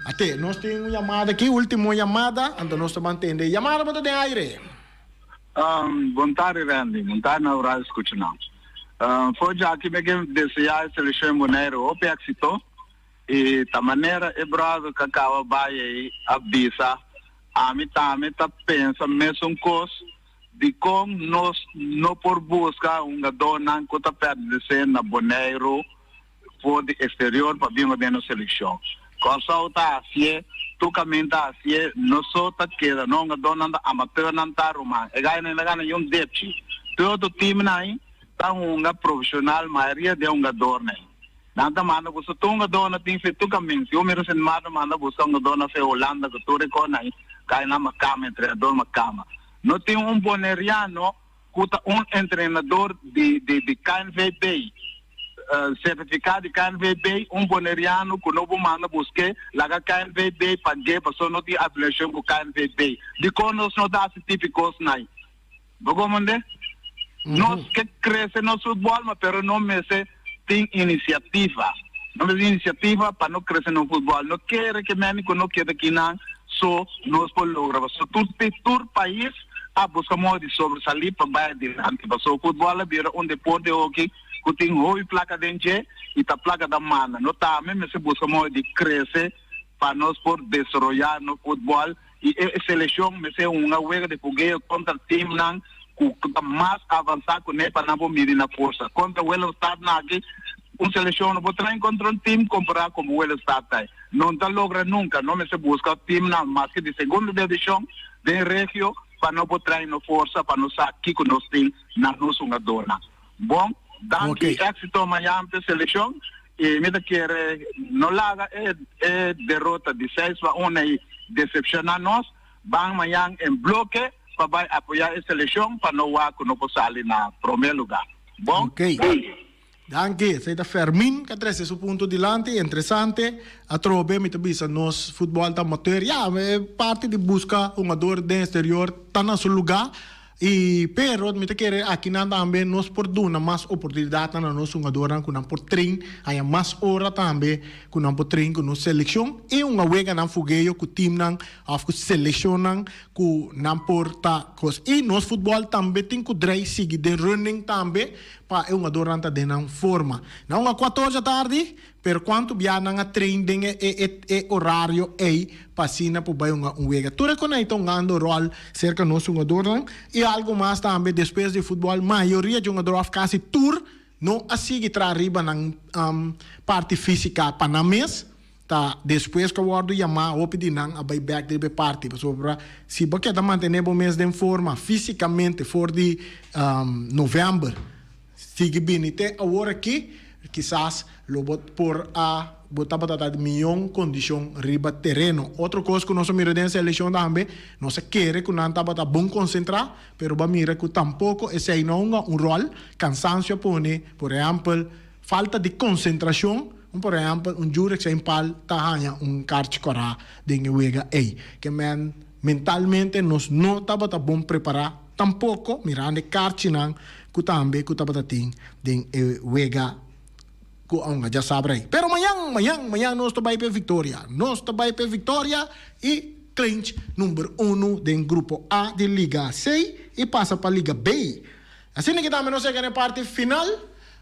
Até nós temos uma chamada aqui, última chamada, então nós estamos mantendo chamada para ter aire. Boa tarde, Randy. Boa tarde, na hora de escutar. Foi já que me desejar a seleção Bonaire o éxito e da maneira é bravo que acaba vai a bisa a mim também tá pensa mesmo coisa de como nós não por buscar dona que tá perto de ser na Bonaire for de exterior para vir bem na seleção. Cosa tá assim tu camenta assim não só tá queda não dona amateur não tá Roma e ganha na ganha depchi todo time aí tá profissional maioria de dona nada manda você tunga dona tem feito caminho eu mesmo sem manda buscar dona fe Holanda que tu reconhece cai na macama treinador macama não tem boneriano que treinador de KNVB certificado de KNVB boneriano que não manda buscar lá KNVB paguei para só não ter avaliação com KNVB de quando não dá certificados não bagomande nós que cresce no futebol mas pero não me tem iniciativa não tem iniciativa para não crescer no futebol não quer que médico não quer que não só nós por lograr só todo país a buscar modo de sobresair para vai adiante para o futebol vira deporte que tem hoi placa dentro e tá placa da mana não tá mesmo se busca modo de crescer para nós por desarrollar no futebol e a seleção me ser uma wega de fogueira contra time não que mais avançar com ele para não medir na força contra o Estado aqui seleção não pode encontrar time comparar com o Estado não tá logra nunca não me se busca time não mais que de segunda divisão de região para não poder na força para não saber que nós tem na nossa dona bom danke éxito amanhã para seleção e me quer não larga é derrota de 6-1 e decepcionar nós vamos amanhã em bloque para apoiar a seleção para não sair na primeiro lugar bom danke sei da Fermin que traz esse ponto dilante interessante a trobe me tabisa nos futebol da amateur é parte de buscar jogador de exterior tá no seu lugar Pero me te quere aqui na também nós por duna mais oportunidade na nossa jogadora com por trein, aí mais hora também com por trein com nossa seleção e uma wega na fogueio com time nan of com seleção nan com por ta cos e nos futebol também tem que drai seguir de running também para uma durante de nan forma. Não a 14 da tarde, per quanto biana nga training e horário aí passina por bem uma wega. Tu reconhece um rol cerca nosso jogador e algo mais também depois de futebol, maioria de jogadores quase tour não assim que tra riba na parte física para na mês. Tá, depois que eu vou chamar o pedir não a back de parte, para se você tá manter o mês de forma fisicamente for de novembro, sigue bem até agora aqui, quizás lo bot por a botar batata de milhão condição riba terreno. Outra coisa que nós miramos na eleição também, nós queremos que não tá bata bom concentrar, pero ba mira que tampouco esse aí não um rol, cansancio pone, por exemplo, falta de concentração. Por exemplo, jure que se impal tahanya kart cora de wega ei que mentalmente nos não tava bom preparar tampouco mirando kartinang ku tambe ku taba ting de wega ku já sabe aí. Pero amanhã nós vai para Vitória. Nós vai para Vitória e clinch número 1 do grupo A de Liga C e passa para Liga B. Assim que também nós chegamos na parte final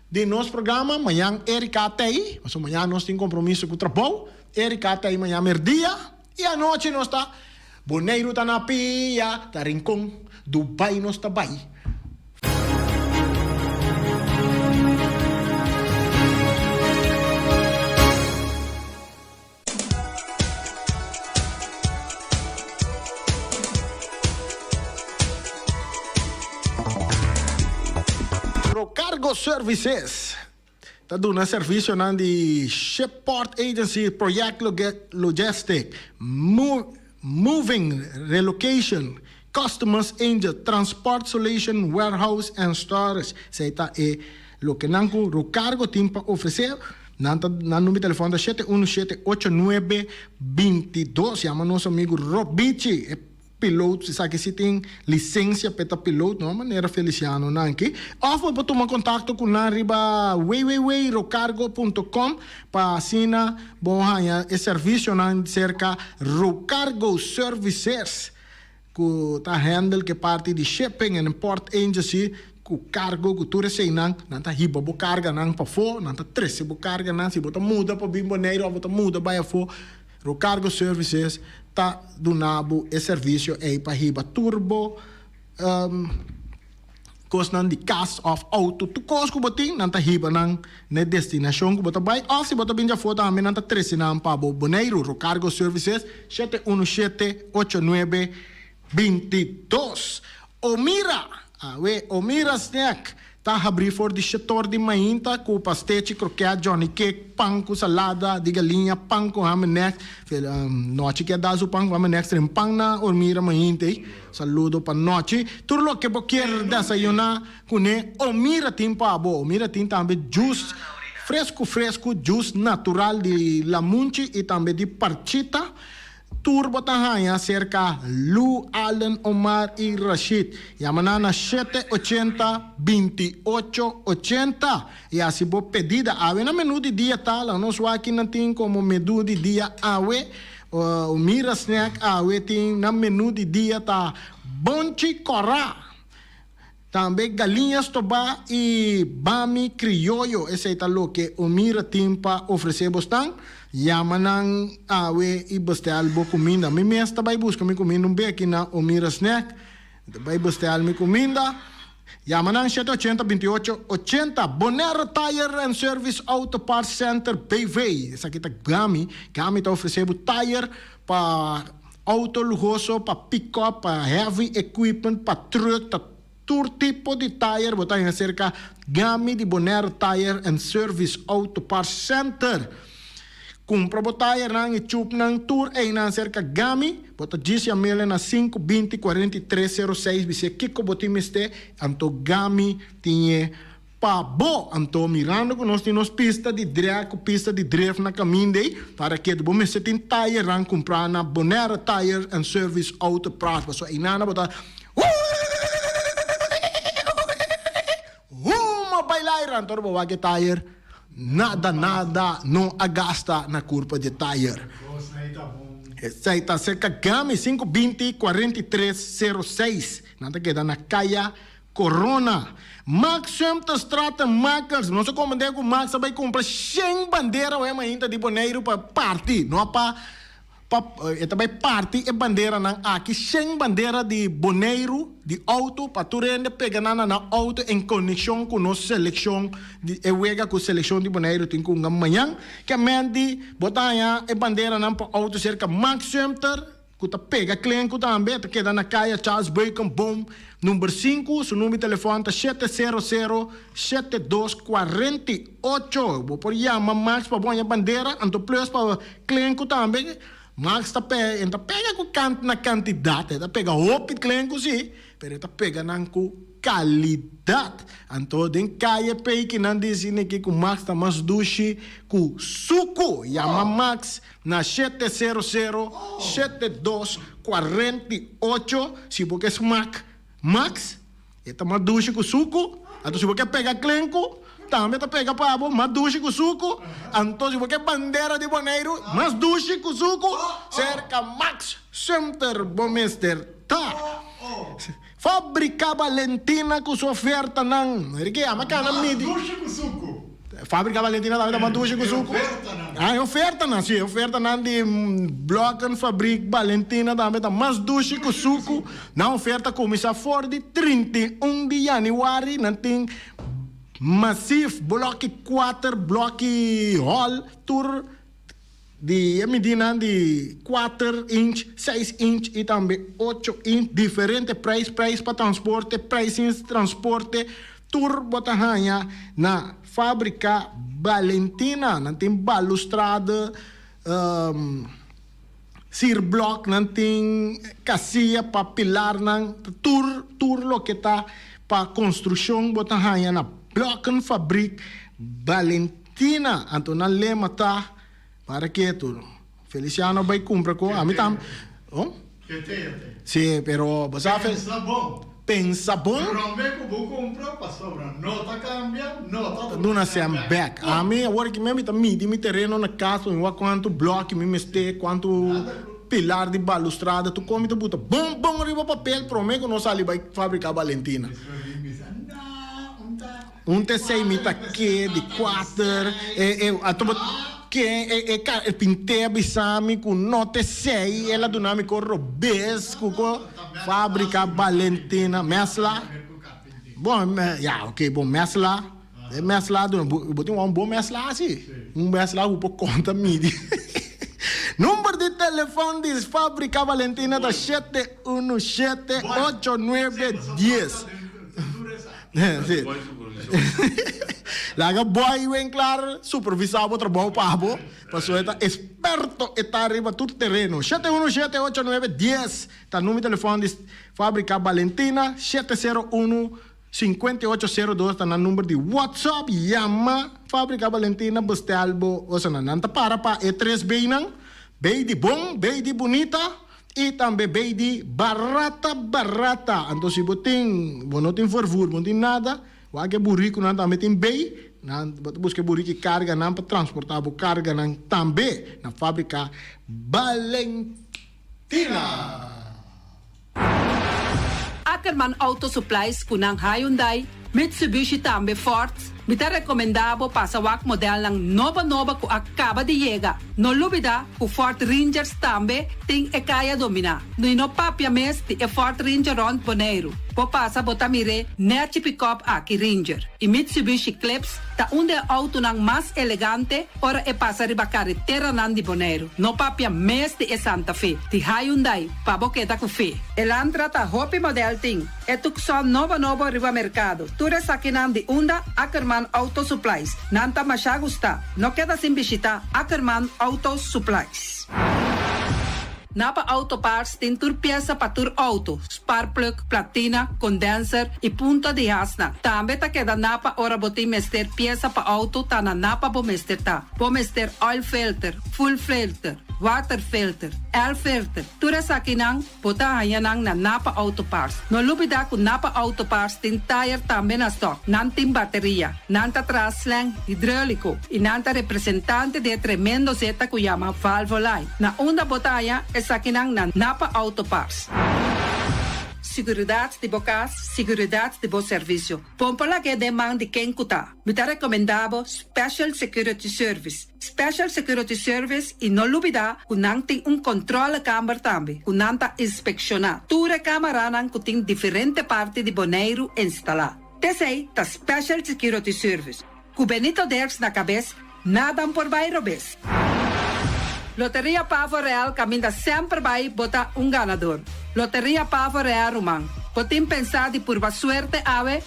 de nosso programa. Amanhã Erika tá aí, mas amanhã nós temos compromisso com o trabalho. Erika tá aí amanhã merdia e à noite nós tá Boneiro tá na pia, tá Rincón, Dubai nós tá bem. Cargo Services está dando serviço de Shiport Agency, Project Logistic, Moving, Relocation, Customers Angel, Transport Solution, Warehouse and Storage. Isso está o que o cargo tem para oferecer. No número de telefone da 717-8922. Chama nosso amigo Robici. Piloto, se sabe que se tem licença para piloto, não maneira Feliciano não aqui. Ou pode tomar contato com na riba www.rocargo.com para assinar bom esse serviço na cerca Rocargo Services que tá handle que parte de shipping and import agency ku cargo ku tu resei nang nanta hiba bo carga nang pa fo nanta trece bo carga nang si bota muda pa bimboneiro bota muda ba fo Rocargo Services tá do nabo e serviço aí para riba turbo cosnan de cast of auto tu cos ku boting nanta hiba nang ne destinação ku bota bai of si bota binja foto amen nanta 13 nang pa bo boneiro Rocargo Services 717-8922 Omira Snack tá abrir for de setor de mainta com pastete, croquete, Johnny Cake, pão com salada de galinha, pão com hamenex, noite que é dar o pão com hamenex, tem pão na Omira mainta, saludo para noite. Tudo lo que quer desayunar com Omira tem pabo, Omira tem também juice fresco, juice natural de lamunchi e também de parchita. Turbo Tahaya cerca Lu, Allen, Omar y Rashid. Llaman a 780-2880. Y así vos pedida. Ave na menú de día tal. No suá aquí no tiene como menú de día ave. Mira snack ave tiene na menú de día ta. Bonchi corá. Também galinhas toba e bami criollo. Esse é o que o Mira Timpa oferece bastante. Yamanang awe e bastel bo comida. Me mestre vai buscar me comida aqui na o Mira Snack. Vai bastel me comida. Yamanang 780-2880. Bonera Tire and Service Auto Parts Center BV. Essa aqui tá Gami. Gami tá oferecendo tire para auto luxuoso, para pick-up, para heavy equipment, para truck, todo tipo de tire, botar em cerca Gami de Bonera Tire and Service Auto Parts Center. Compra tire nang ichup nang tour ay na cerca Gami, bota dizia mele na 520-4306 bise kiko botimiste anto Gami tinha pabo anto mirando que nós temos pista de drift na caminho para que do momento tem tire nang comprar na Bonera Tire and Service Auto Parts, so inana bota antor bawa que tire nada não agasta na curva de tire. Está cerca Gami 520-4306. Nada queda na Caia Corona. Max sempre trata Max. Não sei como é que o Max vai comprar 100 bandeiras ainda de Bonaire para party. Não para também party e bandeira não aqui 100 bandeira de Bonaire de auto para tu rende pegar na auto em conexão com nossa seleção de ewega com seleção de Bonaire tem com amanhã que a mente botar e bandeira não para auto cerca Max Center que tá pega cliente também tá queda na caia Charles Bacon Boom número 5 seu número de telefone tá 700-7248 vou por chama Max para boa bandeira anto plus para cliente também Max tá pega com na quantidade, tá pega o cliente sim, pero tá pega com qualidade. Então, den caia pei que não diz que com Max tá mais duche com suco. Chama Max na 700-7248. Se você é Max, tá mais duche com suco. Então, se você pega cliente também tá pega pavo, mais duche com suco. Então, se você bandeira de Bonaire, mais duche com suco. Cerca Max Center, bom mister. Tá. Fábrica Valentina com sua oferta não. Que a macana midi. Duche com suco. Fábrica Valentina também tá duche com suco. Ah, oferta não, sim, oferta não de Blocken Fábrica Valentina também tá mais duche com suco. Na oferta começa Ford 31 de janeiro, não tem Massive, bloque 4, bloque hall, tour de medida de 4 inch, 6 inch e também 8 inch, diferente preço para transporte, transporte, tour botanha na fábrica Valentina, não tem balustrada, sir block, não tem casinha para pilar, não tour lo que tá para construção botanha na Blocken Fabrik Valentina. Então, na lema tá para que tu Feliciano vai comprar com a mim tam. Oh? Sim, pero pensa bom. Prometo vou comprar para sobra. Nota cambia, nota. Dona sem back. A mim agora que me tá mi terreno na casa, eu quanto bloco me meste, quanto pilar de balustrada, tu come tu bota bom riba papel, prometo não sai vai fabricar Valentina. T6 mita que de 4 que pinte bisami com nota 6 ela do nome com Robes com fábrica Valentina mesla bom ok bom mesla do botem bom mesla assim mesla o pouco conta midi número de telefone de fábrica Valentina da 717-8910 sim. Laga boy bem claro, supervisar o trabalho para pessoa está experto está arriba todo terreno. 717-8910 tá número de telefone de fábrica Valentina 701-5802 tá no número de WhatsApp chama fábrica Valentina bestelbo ou seja não tá para E3 bem de bom, bem de bonita e também bem de barata. Então se você não tem fervor, não tem nada, que burrico não também tem bem, não busca burrico carga não para transportar a carga não também na fábrica Valentina. Ackerman Auto Supplies kunang Hyundai, Mitsubishi também Ford. Mita recomendabo para sa wak model ng nova ko acaba de llegar. No lubida ku Ford Rangers tambe ting ekaya domina. No inopapia mes ti Ford Ranger Ron Bonaire. Po pasa botamire nerchi pick-up aki Ranger. I Mitsubishi Eclipse ta unde auto ng mas elegante ora pasa riba carretera nan di Bonaire. No papia mes ti Santa Fe. Ti Hyundai paboketa ku fe. Elantra ta hopi model ting. Etukson nova riba mercado. Ture sakinan di unda Ackerman Auto Supplies. Nanta masya gusta. No queda sin bisita Ackerman Auto Supplies. Napa Auto Parts tintur pieza patur auto, spark plug, platina, condenser e punta de hasna. Tambe ta queda napa ora boti mester pieza pa auto ta na napa bo mester ta. Bo mester oil filter, full filter, water filter, air filter. Tura sa kinang potahan nang na Napa Auto Parts. No lubida ku Napa Auto Parts tin tire tambe na stock. Nanting bateria, nanta traslang hidráulico, inanta representante de tremendo zeta ku llama Valvoline. Na unda botaya es sa kinang na Napa Auto Parts. Seguridad de bocas, seguridad de bo servicio. Pompola que demanda de quem cuta. Me tá recomendado Special Security Service. Special Security Service e não lubida kunang ting controle câmara também. Kunanta inspecciona. Ture câmara nang kuting diferente parte de boneiro instalar. Tesei ta Special Security Service. Kubenito ders na cabeça, nada por bairro bes. Loteria Pavo Real caminha sempre vai botar ganador. Loteria Pavo Real Rumang. Potim pensar de por suerte ave,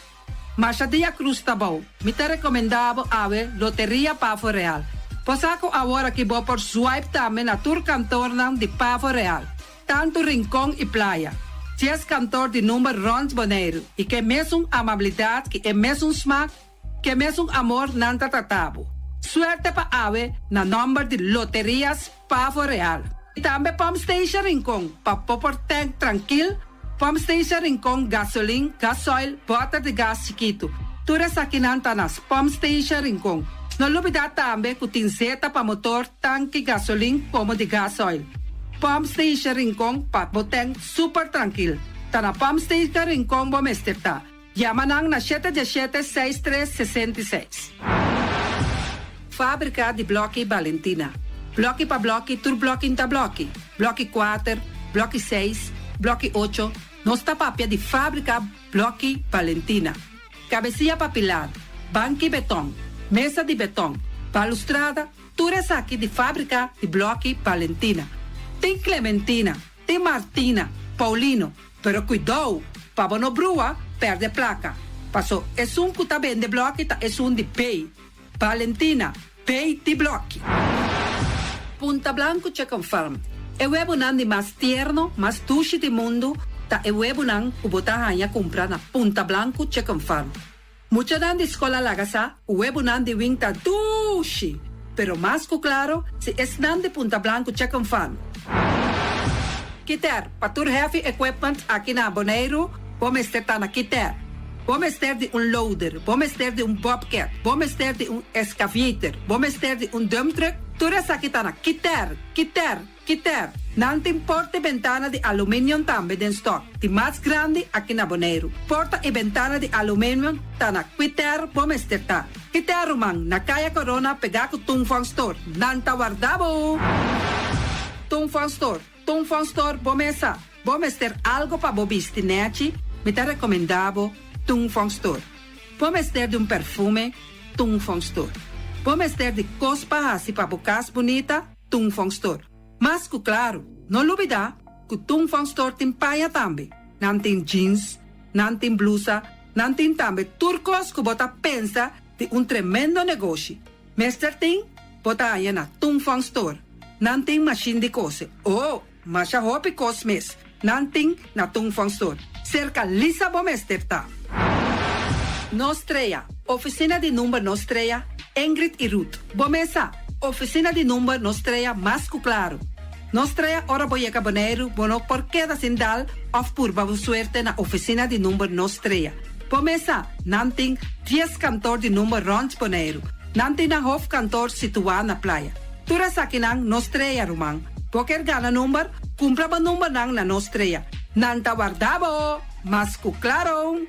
mas a dia cruz tá bom. Me te recomendava ave Loteria Pavo Real. Posaco agora que vou por swipe também na tour cantor de Pavo Real. Tanto rincão e praia. Se és cantor de número Rons Boneiro e que mesmo amabilidade, que é mesmo smack, que mesmo amor não tá tratado. Suerte pa ave na number de Loterias Pavo Real. E também Pump Station Rincon, pa popor tank tranquil, Pump Station Rincon gasolina, gasoil, butter de gas chiquito. Tura sa kinanta nas Pump Station Rincon. No lubida também que tem zeta pa motor, tanque gasolina como de gasoil. Pump Station Rincon pa boteng super tranquil. Ta na Pump Station Rincon bom esterta. Yamanang na 717-6366. Fábrica de Bloque Valentina. Bloque pa bloque, tur bloque inta bloque. Bloque 4, bloque 6, bloque 8. Nossa papia de fábrica Bloque Valentina. Cabecilla papilado, banco e betão, mesa de betão, balustrada, tudo isso aqui de fábrica de Bloque Valentina. Tem Clementina, tem Martina, Paulino, pero cuidado, para não brua, perde placa. Passou, é que tá bem de bloque, é de pay. Valentina, pay de bloque. Punta Blanco Chicken Farm. É o webunan de mais tierno, mais duche do mundo, tá é o webunan que botahanha comprar na Punta Blanco Chicken Farm. Mucha dan de escola lagasa, o webunan de winta duche, pero mais que claro, se es nan de Punta Blanco Chicken Farm. Kiter, patur heavy equipment aqui na Boneiro, vamos estar na Kiter. Vamos ter de loader, vamos ter de bobcat, vamos ter de excavator, vamos ter de dump truck. Tudo isso aqui está na Kiter. Não tem porta e ventana de alumínio também em stock. De mais grande aqui na Boneiro. Porta e ventana de alumínio está na Kiter, vamos ter tá. Kiter Rumang, na Caia Corona, pegar com Tungfang Store. Não tá guardado. Tungfang Store, vamos ter algo para bobiste, né? Me tá recomendado Tungfang Store. Vamos ter de perfume, Tungfang Store. Vamos ter de cospa assim para bocas bonita, Tungfang Store. Mas, claro, não olvidar que o Tungfang Store tem paia também. Não tem jeans, não tem blusa, não tem também turcos que bota pensa de tremendo negócio. Mestre tem, bota aí na Tungfang Store. Não tem machine de cose. Oh, mas a roupa cos mes. Não tem na Tungfang Store. Cerca lisa bom mestre tá. Nostreia, oficina de número Nostreia, Ingrid e Ruth. Bomesa, oficina de número Nostreia, mais claro. Nostreia, ora boieca Boneiro, bono por queda sindal, of purba suerte na oficina de número Nostreia. Bomesa, nanting 10 cantor de número Rons Boneiro. Nanting na hof cantor situado na playa. Tura sakinang Nostreia Rumang. Qualquer gana número, cumpra ba número nang na Nostreia. Nanta guardabo, mas claro.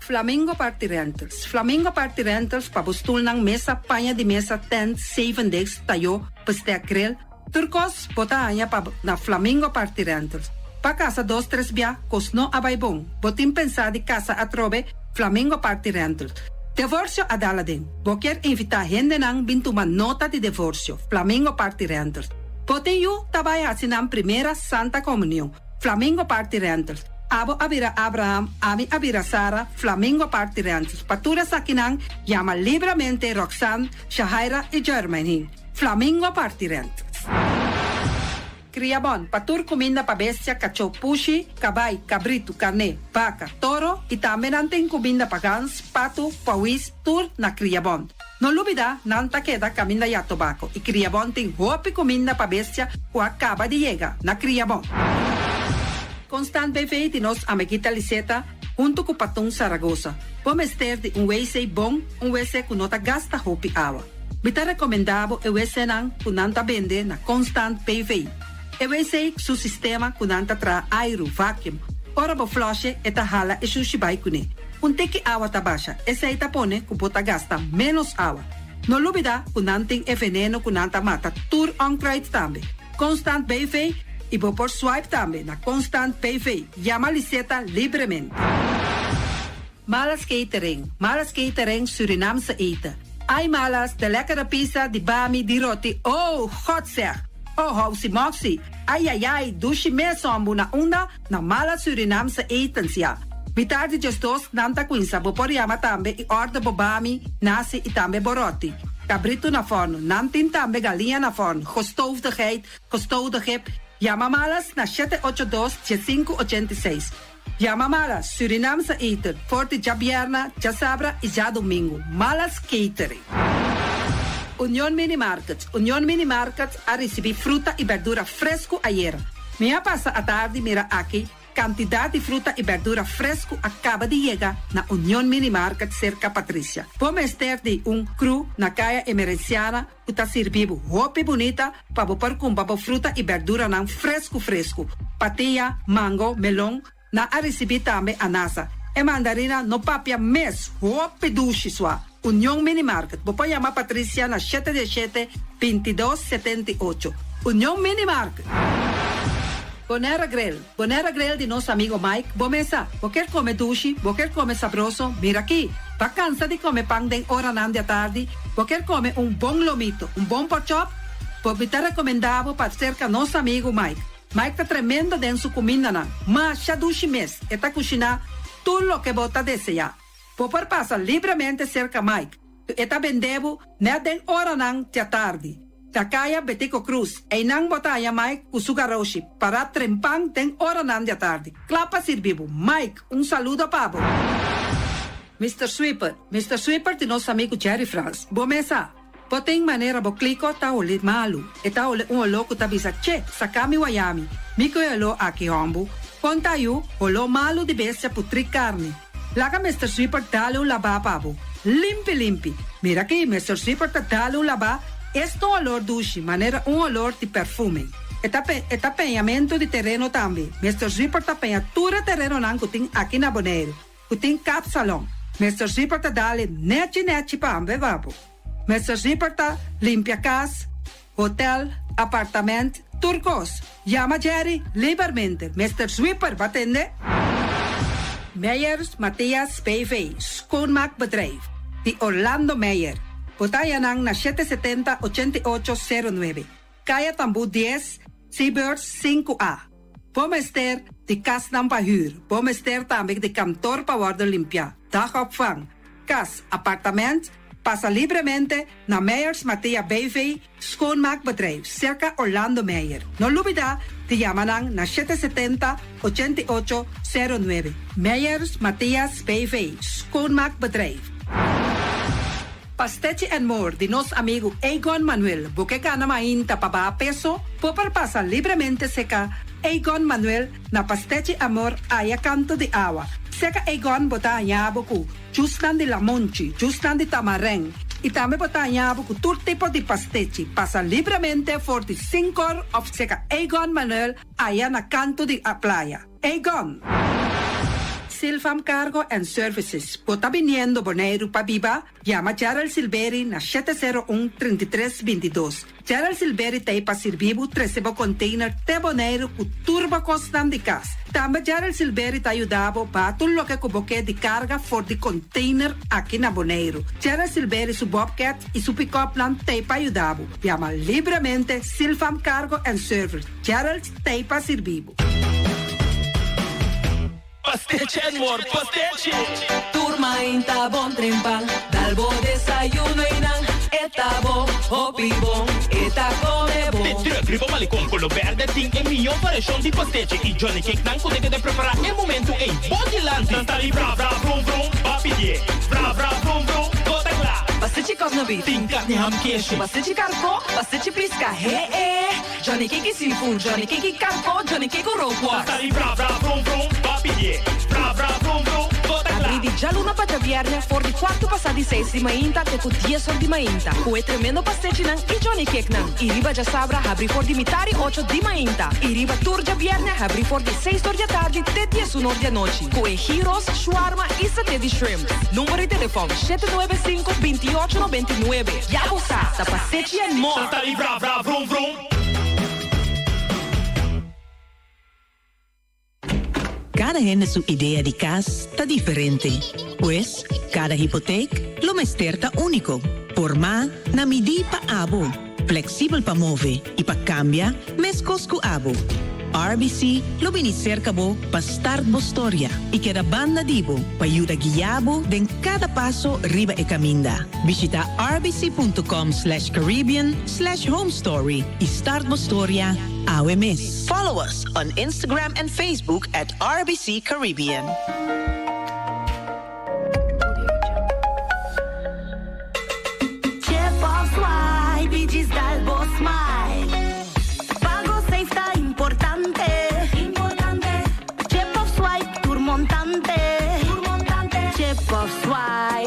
Flamingo Party Rentals. Flamingo Party Rentals pa bustul ng mesa, panya di mesa, tent, 7 days, tayo, paste akrel. Turcos, botanya pa na Flamingo Party Rentals. Pa casa 2-3 bia, kos no abaybong. Botin pensa di casa atrobe, Flamingo Party Rentals. Divorcio adala din. Boker invita hende nang bintuman nota di divorcio, Flamingo Party Rentals. Botin yu tabay hasinang primera Santa Comunión, Flamingo Party Rentals. Abo abira Abraham, ami abira Sara, Flamingo Party Rentals. Patura sakinang, llama libremente Roxanne, Shahaira y Germany. Flamingo Party Rentals. Criabon, patur comida pa bestia, cacho pushi, cabay, cabrito, carne, vaca, toro, y también anten comida pa gans, pato, pawis, tur na Criabon. Non lubida, nanta queda caminda ya tobacco. I criabon ting hopi cominda pa bestia o acaba de llegar na criabon. Constant BV de nos amiguita Liseta, junto com Patung Zaragoza. Vamos ter de WC bom, WC que nota gasta hopi água. Bita recomendado o WC nan kunanta bende na Constant BV. O WC su sistema kunanta tra aero vacuum. Ora bo flushe eta hala e sushibai kune. Teki água tabasha, essa aí tapone kupota gasta menos água. No lubida, kunanting e veneno kunanta mata tur onkruid tambe. Constant BV e bo por swipe tambe na Constant BV. Llama Liseta livremente. Malas catering Surinamse eten. Ai malas, de lekkere pizza, die bami, die roti. Oh, god zeg. Oh, housie moxie. Ai, dushi me sombu na una na mala Surinamse etens ja. Mitardi gestos nanta quinsa bo poriama tambe e orda bobami, nasi e tambe boroti. Cabrito na forno, nantin tambe galinha na forno, gestoudigheid, Yamamalas na 782-7586. Yamamalas, Surinamse eten, forte jabierna, jasabra e já domingo. Malas catering. Union Minimarket a receber fruta e verdura fresco ayer. Minha passa a tarde mira aqui. Quantidade de fruta e verdura fresco acaba de chegar na Union Minimarket cerca Patrícia. Vamos ter de cru na caia emergenciana que está servindo roupa bonita para pôr com fruta e verdura não fresco. Patia, mango, melão, na a receber também anasa. E mandarina no papia mes, roupa duche sua. Union Minimarket. Vou chamar Patrícia na 717-2278. Union Minimarket. Bonera Grill de nosso amigo Mike. Bomesa, vou quer comer duche, vou quer comer sabroso. Mira aqui, tá cansa de comer pão de hora nan de tarde. Vou quer comer bom lomito, bom pork chop. Vou te recomendar para cerca nosso amigo Mike. Mike tá tremendo dentro sua comida nan. Mas já duche mes, eta cozinhar tudo o que bota desejar. Vou passar livremente cerca Mike. Eta vendebo na den hora nan de tarde. Takaya Betico Cruz, e nang botaya Mike Kusugaroshi, para trempang den hora nan de tarde. Clapa sirvivo. Mike, saludo pabo. Mr. Sweeper de nosso amigo Jerry France. Bomesa, poteng maneira bo kliko ta ole malu. Eta ole louco ta bisa che, sakami wayami. Miko elo aki hombu. Conta yu, olo malu de bestia putri carne. Laga Mr. Sweeper dale laba pabo. Limpi. Mira aqui, Mr. Sweeper ta dale laba. Este olor duche, maneira olor de perfume. Eta penhamento de terreno também. Mr. Zipper ta penha tura terreno nan kuting aqui na Bonaire. Kuting cap salon. Mr. Zipper ta dale neti pa ambe vapo. Mr. Zipper ta limpia casa, hotel, apartamento, turcos. Llama Jerry livremente. Mr. Zipper, batende? Meijers Matthias PV, schoonmaakbedrijf. Die Orlando Meijer. Potayanang na 770-8809. Kaya Tambu 10, Seabirds 5A. Pomester de kas ng pahuur. Pomester também de kantoor pa worden limpia. Dagopvang, kas, appartement. Passa livremente na Meijers Mattia BV, schoonmaakbedrijf, circa Orlando Meijer. No lubida, te yamanang na 770-8809. Meijers Matthias BV, schoonmaakbedrijf. Pastechi and More de nosso amigo Egon Manuel. Porque gana mainta pa peso, popar pasa livremente seca Egon Manuel na Pastechi Amor aya canto de agua. Seca Egon bota anyaboku, justan de lamonchi, justan de tamareng. E também bota anyaboku tur tipo de pastechi. Pasa livremente for the 5 of seca Egon Manuel aya na canto de a playa. Egon! Silfam Cargo and Services. Bota viniendo Bonaire pa Biba, llama Gerald Silveri na 701-3322. Gerald Silveri te pa servivo 13 container te Bonaire ku turbo costan de cas. Também Gerald Silveri te ayudavo pa tudo lo que cuboque de carga for de container aqui na Bonaire. Gerald Silveri su Bobcat e su pick-up plan te pa ayudavo. Llama livremente Silfam Cargo and Services. Gerald te pa servivo. Pastiche and More, pastiche. Turma in tabon trimpal, dalbo desayuno inang, Eta bom, hopi bom, eta come bom. De terug, riba malicom, color verde, ting en miljoen variação de pastete. E Johnny Cake não consegue de preparar em momento em Bodyland. Tá ali, bra, bra, brum, brum, papier. Bra, bra, brum, brum, gota lá. Bastante cosnobi. Ting carne ham queijo. Bastante carco, bastante pisca. Johnny Cake seafood, Johnny Cake carco, Johnny Cake roquas. Tá ali, bra, bra, brum, brum, papier. Bra, bra, brum, brum, gota lá. Abri di già luna para viernes, for di quarto passati 6 di mainta, te cu 10 ore di mainta. Cu e tremendo pastete nan, e Johnny Cake nan. I riba già sabra, abri for di mitari 8 di mainta. I riba tour già viernes, abri for di 6 ore di tardi, te 10 ore di noci. Cu e gyros, shawarma e satè di shrimp. Numero di telefono 795-2899. Ya sa, da pastete and more. Tá ali, bra, bra, brum, brum. Cada gente su idea de casa está diferente. Pues, cada hipoteca lo mesterta único. Por más, na midi pa abo. Flexível pa move y pa cambia, mes cosco abo. RBC lo vini cerca bo pa start bo storia y queda banda dibo pa ayuda guiabo den cada paso riba e caminda. Visita rbc.com/Caribbean/homestory y start bo storia AWMS. Follow us on Instagram and Facebook at RBC Caribbean.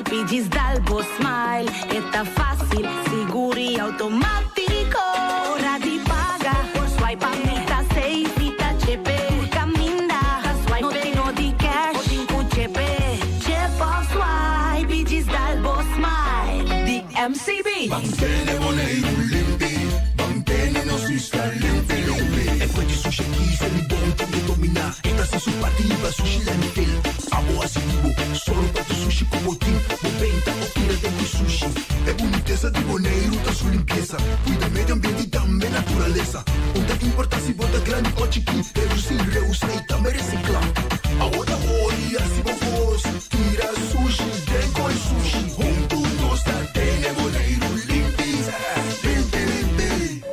Digis Dalbo Smile, está fácil, seguro y automático. Hora de pagar, por swipe a meta safe, está chepe. Caminda, swipe, no tengo de cash, o chepe. Chep of swipe, Digis Dalbo Smile. The MCB. Mantene moneiro limpi, mantene no sista limpi. E poi di sushi chi se li bonti di dominar. Esta se su partida sushi landfill. Amo asitivo, solo para tu sushi como team. 90 o tira de sushi. É boniteza de boneiro, tá sua limpeza. Cuida meio ambiente e também natureza. Onde importância bota grande ou chiquinho. Reduzir, reusar e também reciclar. Agora olha se vos tira sushi, vem com sushi. Juntos tá tendo boneiro limpi, limpi, limpi.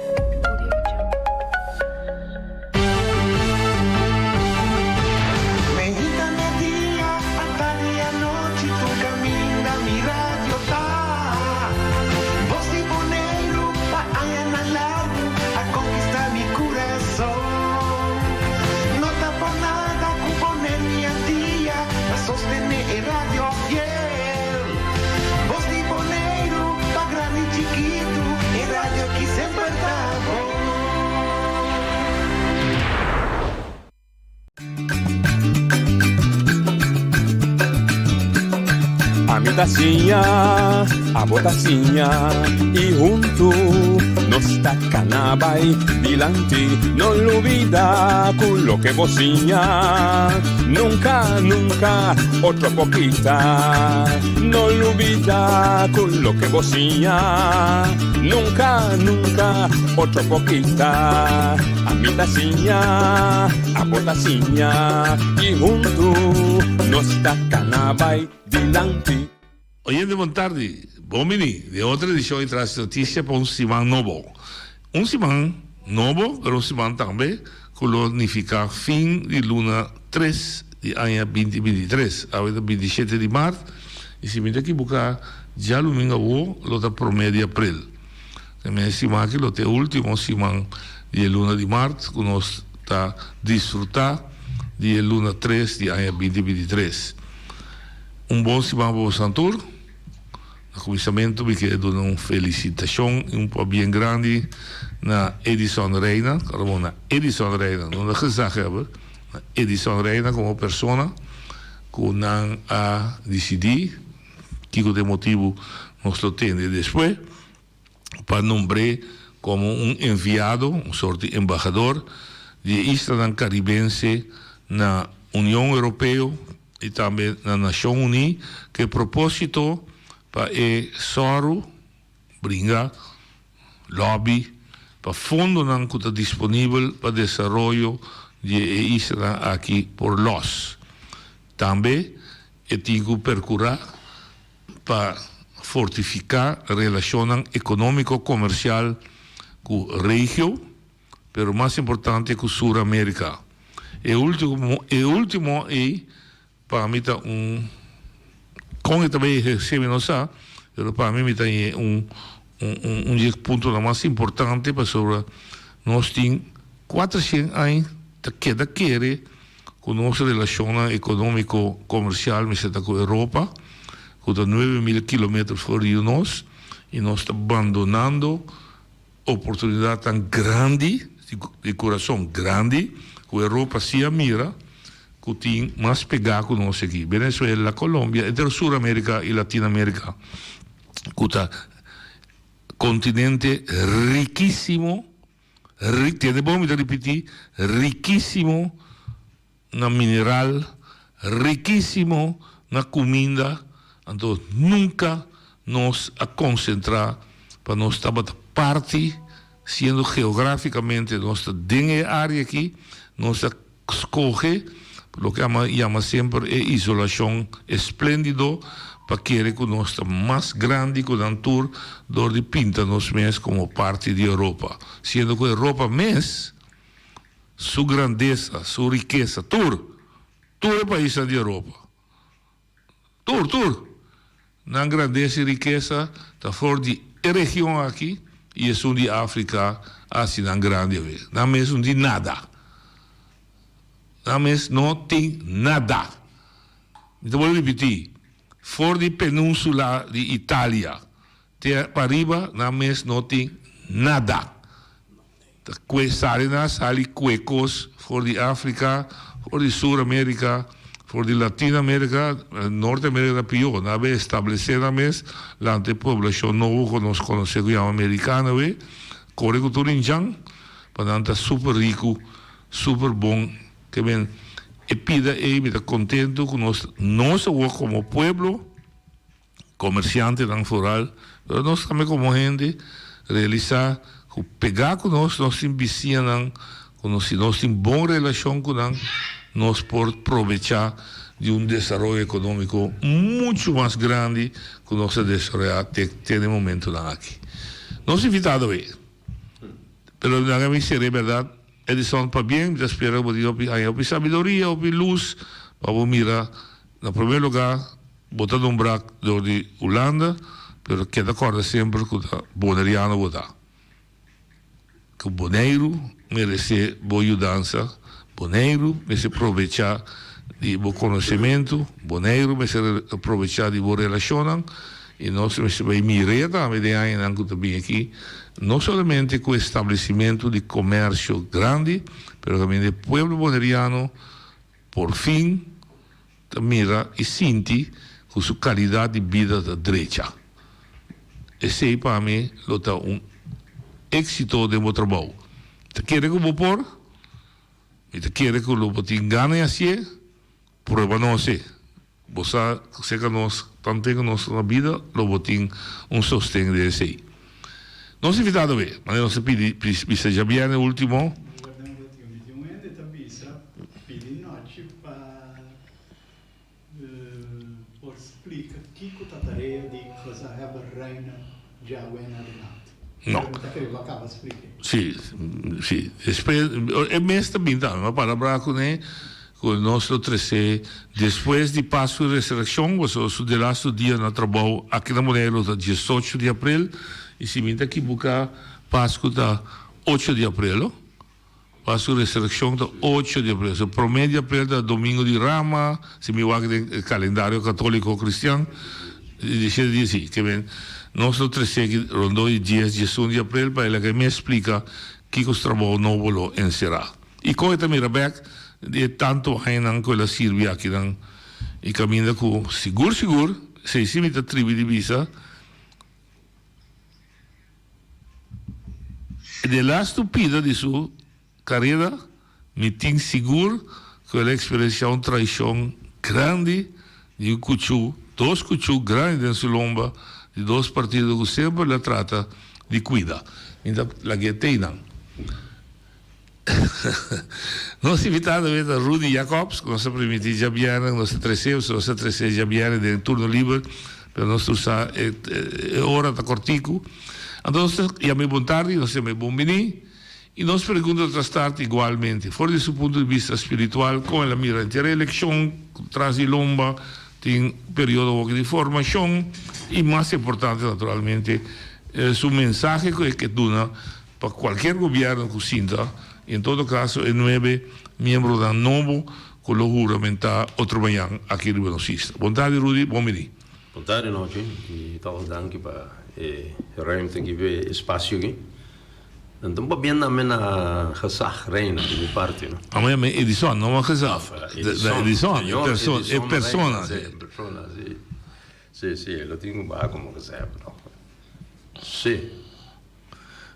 A botacinha e junto nos tacanabay dilante, no olvida con lo que bocinha, nunca, nunca otro poquita, no olvida con lo que bocinha, nunca, nunca otro poquita, a mi tacinha, a botacinha e junto nos tacanabay dilante. Oyente, boa tarde. Bom menino. De outra edição e traz notícia para semana novo. Semana novo, mas semana também que significa fim de luna 3 de ano 2023. A 27 de março. E se me daqui buscar já domingo o da promédio de abril. Também semana que é o último semana de luna de março que nós está desfrutar de luna 3 de ano 2023. Bom semana para o Santur. No começamento, me quero dar uma felicitação bem grande na Edison Reina, na Edison Reina, não é gezag hebben, na Edison Reina como pessoa que não a decidir que o motivo nós lo temos depois para nombrar como enviado, sorte de embajador de Estado caribense na União Europeia e também na Nação Unida, que a propósito para Soro brincar lobby para fundo não que está disponível para desenvolvimento de Israel aqui por los. Também eu tenho que percorrer para fortificar a relação econômico-comercial com a região, mas mais importante com a Sul-América. E último é, para mim, como também recebe nossa, para mim é um ponto mais importante para sobre nós temos 400 anos que quer com nossa relação econômico-comercial com a Europa, com 9.000 quilômetros fora de nós, e nós estamos abandonando oportunidade tão grande, de coração grande, que a Europa se mira, que tem mais pegar com nós aqui. Venezuela, Colômbia, entre Sul-América e Latinoamérica, que é continente riquíssimo, tiene bom me repetir, riquíssimo na mineral, riquíssimo na comida, então nunca nos a concentrar para nós estar parte, sendo geograficamente nossa dengue área aqui, nós escolhe, o que chama sempre é isolação esplêndido, para querer que nós estamos mais grande que o tour, onde pinta nós mesmos como parte da Europa. Sendo que a Europa mesmo, sua grandeza, sua riqueza, tudo é país da Europa. Tudo. Na grandeza e riqueza, está fora de região aqui, e é de África, assim, na grande vez. Não é mesmo de nada. Não mesmo não tem nada. Então, vou repetir. Fora de península de Itália, para arriba, não mesmo não tem nada. Sali cuecos, fora de África, fora de Sul-América, fora de Latinoamérica, Norte-América pior. Não é estabelecer na mesma, lá tem população nova que nós conhecemos como americana, corre com tudo em jang, para não super rico, super bom, que bem. E pida me está contento com nós como pueblo, comerciante não foral, mas nós também como gente, realizar, pegar com nós vizinhos, com nós temos boa relação com nós por aproveitar de desenvolvimento econômico muito mais grande que nós desenvolver no momento aqui. Nós invitados a ver, mas na minha seria verdade, Edison para bem, espero que haya sabedoria, luz, para mirar, no primeiro lugar, botando braço de Holanda, mas que de acordo sempre com o boneriano votar. Que o boneiro merece boa ajudança, boneiro merece aproveitar de bom conhecimento, boneiro merece aproveitar de boa relação, e nós vai mirar também aqui, não somente com o estabelecimento de comércio grande, mas também o povo boneriano, por fim, mira e sente com sua qualidade de vida da direita. Esse aí, para mim, é êxito do meu trabalho. Você quer que eu vou pôr? Você quer que eu vou te enganar assim? Prova não sei. Você sei que nós, tanto que nós na vida, eu vou ter sostém desse aí. Nós invitados a ver, mas nós pedimos já bem no último. Por explica que a tarefa de coisa é reina de água e Não. Sim. É mesmo também, uma palavra com o nosso 13, depois de Páscoa e Ressurreição, o de laço dia no trabalho aqui na Monelo, 18 de abril, e se me aqui buscar Páscoa da 8 de abril, Páscoa e Ressurreição da 8 de abril, o primeiro de abril da Domingo de Rama, se me guarda no calendário católico cristiano, deixa de dizer que bem, nosso 13 rondou os dias 18 de abril, para ele que me explica que os trabalhos novo lo encerrar. E com também Rebeca, de tanto hainan que ela sirve aqui e caminha com seguro, se imita tribo de visa. E de lá estupida de sua carreira, me tem seguro que ela experiencia uma traição grande de dois cuchu grandes em sua lomba, de dois partidos que sempre ela trata de cuidar. Então, la que tem não. Nós invitamos a Rudy Jacobs, que nossa primitiva já viene, nossa 13 já viene de turno livre, per nostro sa ora da cortico. Entonces, llame buon tardi, nos llame buon venì. Y nos pregunta tratar igualmente, fuera de su punto de vista espiritual, con la mira entre elección, tras y lomba, tiene periodo de formación y más importante naturalmente, su mensaje que dona para cualquier gobierno que sienta, y en todo caso, el 9 miembros del nuevo, con lo juramenta otro mañana aquí en Buenos Aires. Buon tardi, Rudy, buon venì. Buon tardi, noche, y todos danke per el ruimte que ve espacio aquí. Dan va bien también a gezag reina de mi parte, ¿no? A mí Edison, no más gezag. Edison, es persona. Sí, lo tengo va como que sea, ¿no? Sí.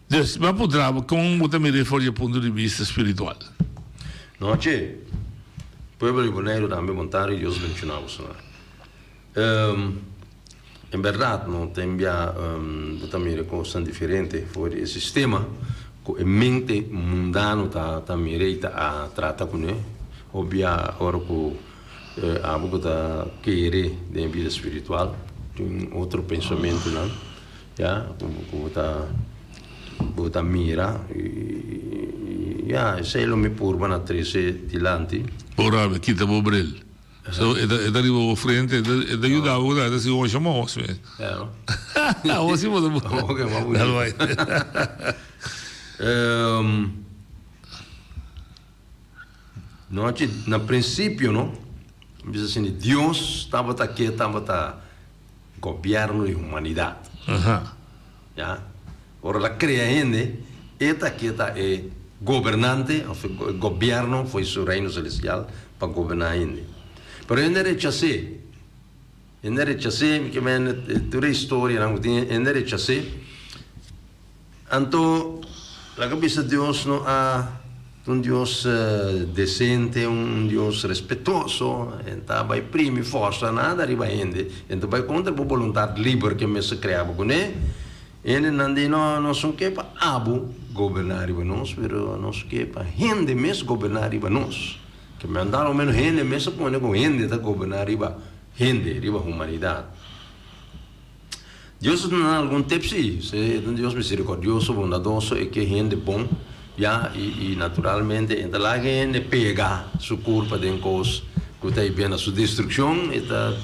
Dus, ma potrà, come potete fuori dal punto di vista spirituale? No, c'è. Pueblo di Bonero también montare Dios mencionamos, ¿no? En verdad, no tembia también cosas diferentes fuera del sistema, con mente mundano ta mireita a trata con él, obvia ora con algo ta quiere de vida espiritual, un otro pensamiento, ¿no? Ya, como ta mira y ya, se lo me purban a 13 dilanti. Ora, quita bobrel. So, è arrivato frente ed aiutava a guardare se vuoi chiamare no? Ah, si può ok, ma vuoi no, no principio, no? Bisogna dire, Dios estava aqui, estava governo de humanidade. Ya? Ora la crea gente, esta aqui é governante, o governo foi seu reino celestial para governar gente. Pero en derecho así, que me tuve historia, en derecho así, anto la cabeza de Dios no ha un Dios decente, un Dios respetuoso, estaba i primi forza nada arriba gente, entonces vai contra la voluntad libera que me se creaba con él, e non son che pa abu governare nos, pero non so che pa gente mes governare nos. Que me han dado menos gente, me se pone con gente de gobernar arriba, gente, arriba humanidad. Dios no da algún tip, sí, Dios misericordioso, bondadoso, y que gente bon, ya, y naturalmente, entonces la gente pega su culpa de cosas que está viendo su destrucción, está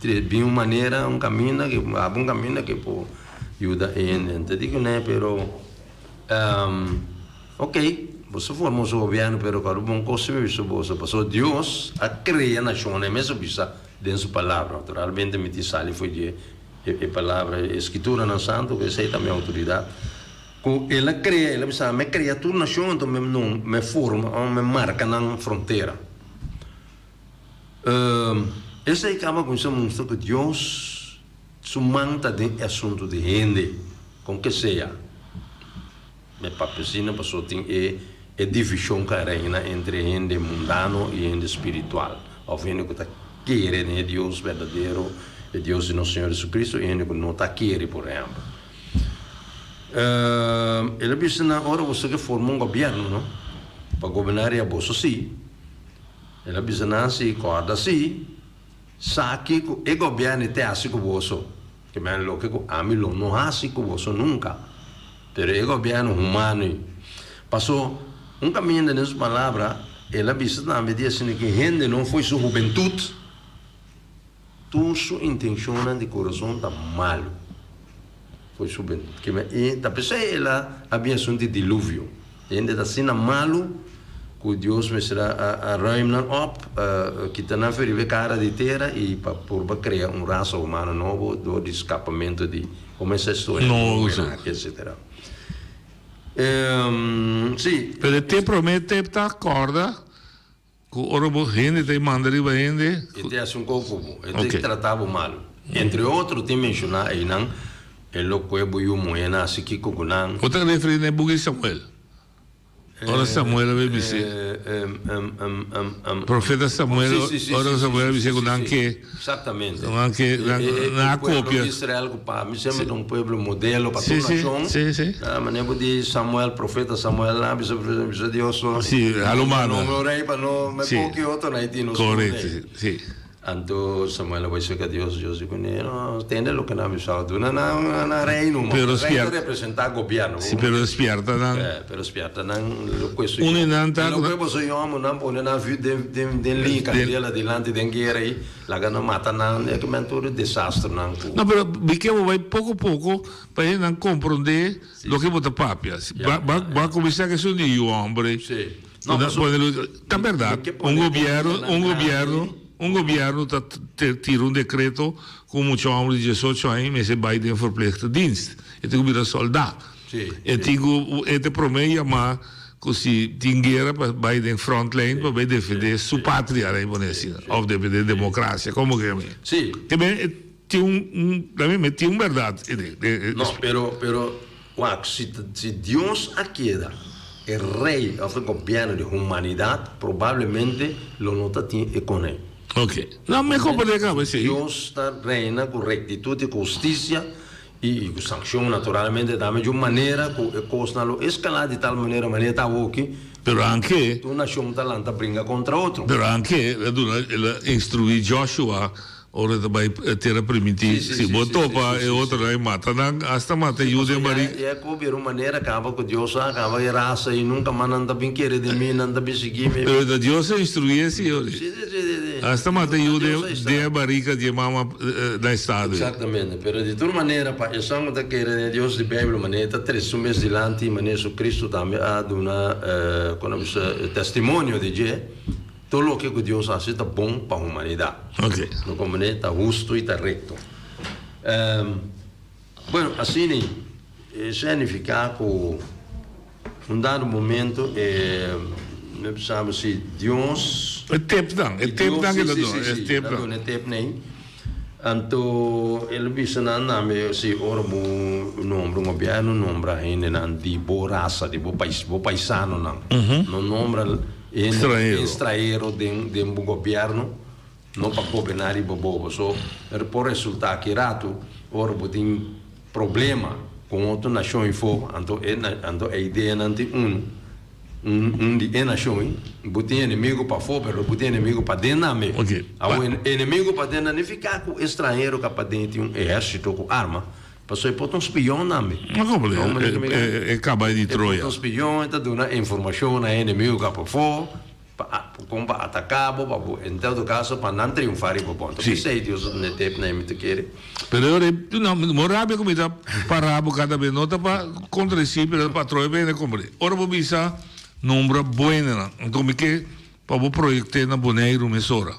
de una manera, un camino que puede ayudar a gente. Entonces digo, pero, ok. Você formou seu governo, pero para o bom coisa isso você passou Deus a criar nações, mesmo bisa dentro sua palavra. Naturalmente me diz ali foi de palavra, escritura no santo que sei também autoridade. Com ela cria, ela bisa me cria tudo nação, então me forma, me marca na fronteira. Esse aí acaba com isso mostra que Deus sumanta de assunto de gente, com que seja. Me papesina passou tem é divisão que reina entre gente mundano e gente espiritual. Ou gente que está querendo Deus verdadeiro, Deus de nosso Senhor Jesus Cristo, e gente que não está querendo, por exemplo. Ele disse na hora você que forma um governo, não? Para governar a bolsa sim. Ele disse na se corda sim, saque que o governo tem assim com bolso, que me lo que a mim não há assim com bolso nunca. Pero o governo humano passou caminho nessa palavra, ela disse também assim que gente não foi sua juventude, tu sua intenção de coração está mal, foi sua juventude. E da pessoa ela havia um dilúvio, gente está assim malo, que Deus me será a reinar op, que está na ferida cara de terra e para criar raça humana novo do escapamento de como essa história, etc. Sì. Per te promette ta corda con ora gente te manda riba gente e te hace un coco e te tratava mal. Entre outros te menciona aí não é lo que eu moena assim que cogunan. Outra referência é Bugi Samuel. Ora Samuel aveva visto profeta Samuel, ora Samuel dice anche esattamente anche una coppia Israel mi sembra un pueblo modello per tutta la nazione ma ne di Samuel profeta Samuel là bisogna Dio sì all'umano non vorrei per no me pochi otto nei di corretto sì Anto Samuel vai ser que Deus dice no tiene lo que nami saldo na reino Pero reino representa governo sì però spierta però spierta nan questo un'inanta lo che posso io amo nan pone na view den lì candela dilante den guerra la gana mata nan è come un disastro nan no però perché vai poco per non comprendere lo che vota papia va cominciare che sono io hombre sì no la verità un governo tira un decreto con mucho hombre di 18 anni e se Biden verplichte dienst e ti guida soldato e ti promette ma così ti inghera per Biden frontline per difendere su patria o difendere democrazia come che sì che bene ti un verdad no pero si Dios acquieda el rey of el gobierno de humanidad probablemente lo nota tiene con él. Ok, no me comprende acá, sí. Dios está reina con rectitud y justicia y sanción naturalmente da de una manera que cosa lo escala de tal manera está aquí. Pero anche una nación talanta brinca contra otro. Pero anche instruir Joshua ora vai terra primiti si botopa e outro aí mata hasta mata jude mari é que uma maneira acaba com Deus acaba a raça e nunca mananda bem querer de mim nanda bem seguir pero da Deus instruir senhor hasta mata jude de barica de mama da estado exatamente pero de toda maneira pa essa da querer de Deus de Bíblia maneira 3 meses dilante maneira Jesus Cristo também há uma como testemunho de je todo lo que Dios hace está bom para a humanidade. Okay. No como está justo e está recto. Bueno, assim significa que um dado momento não precisamos se Deus é tempo que é tempo nem anto ele bisa name si ora bu nombro governo nombra ainda nan di bo raça di bo paisano nan no nombra extraero de un governo non per governare i bobo so per risultare che rato ora butin problema con altre nazioni fo anto è idea nanti un di nazioni butin inimigo pa fo per butin inimigo pa dename okay. Inimigo pa dename fica com estrangeiro que pa dentro un esercito com arma passou e pôr um espião na me. Mas como é acaba de Troia. Um espião está dando informação a inimigo que para fora, para atacar, para em todo caso para não triunfar e para ponto. Que sei Deus não tem nem me querer. Pero ora tu não morabe como está parado cada vez nota para contra si para Troia bem como. Ora vou bisa número buena, então que para o projeto na Boneiro mesora.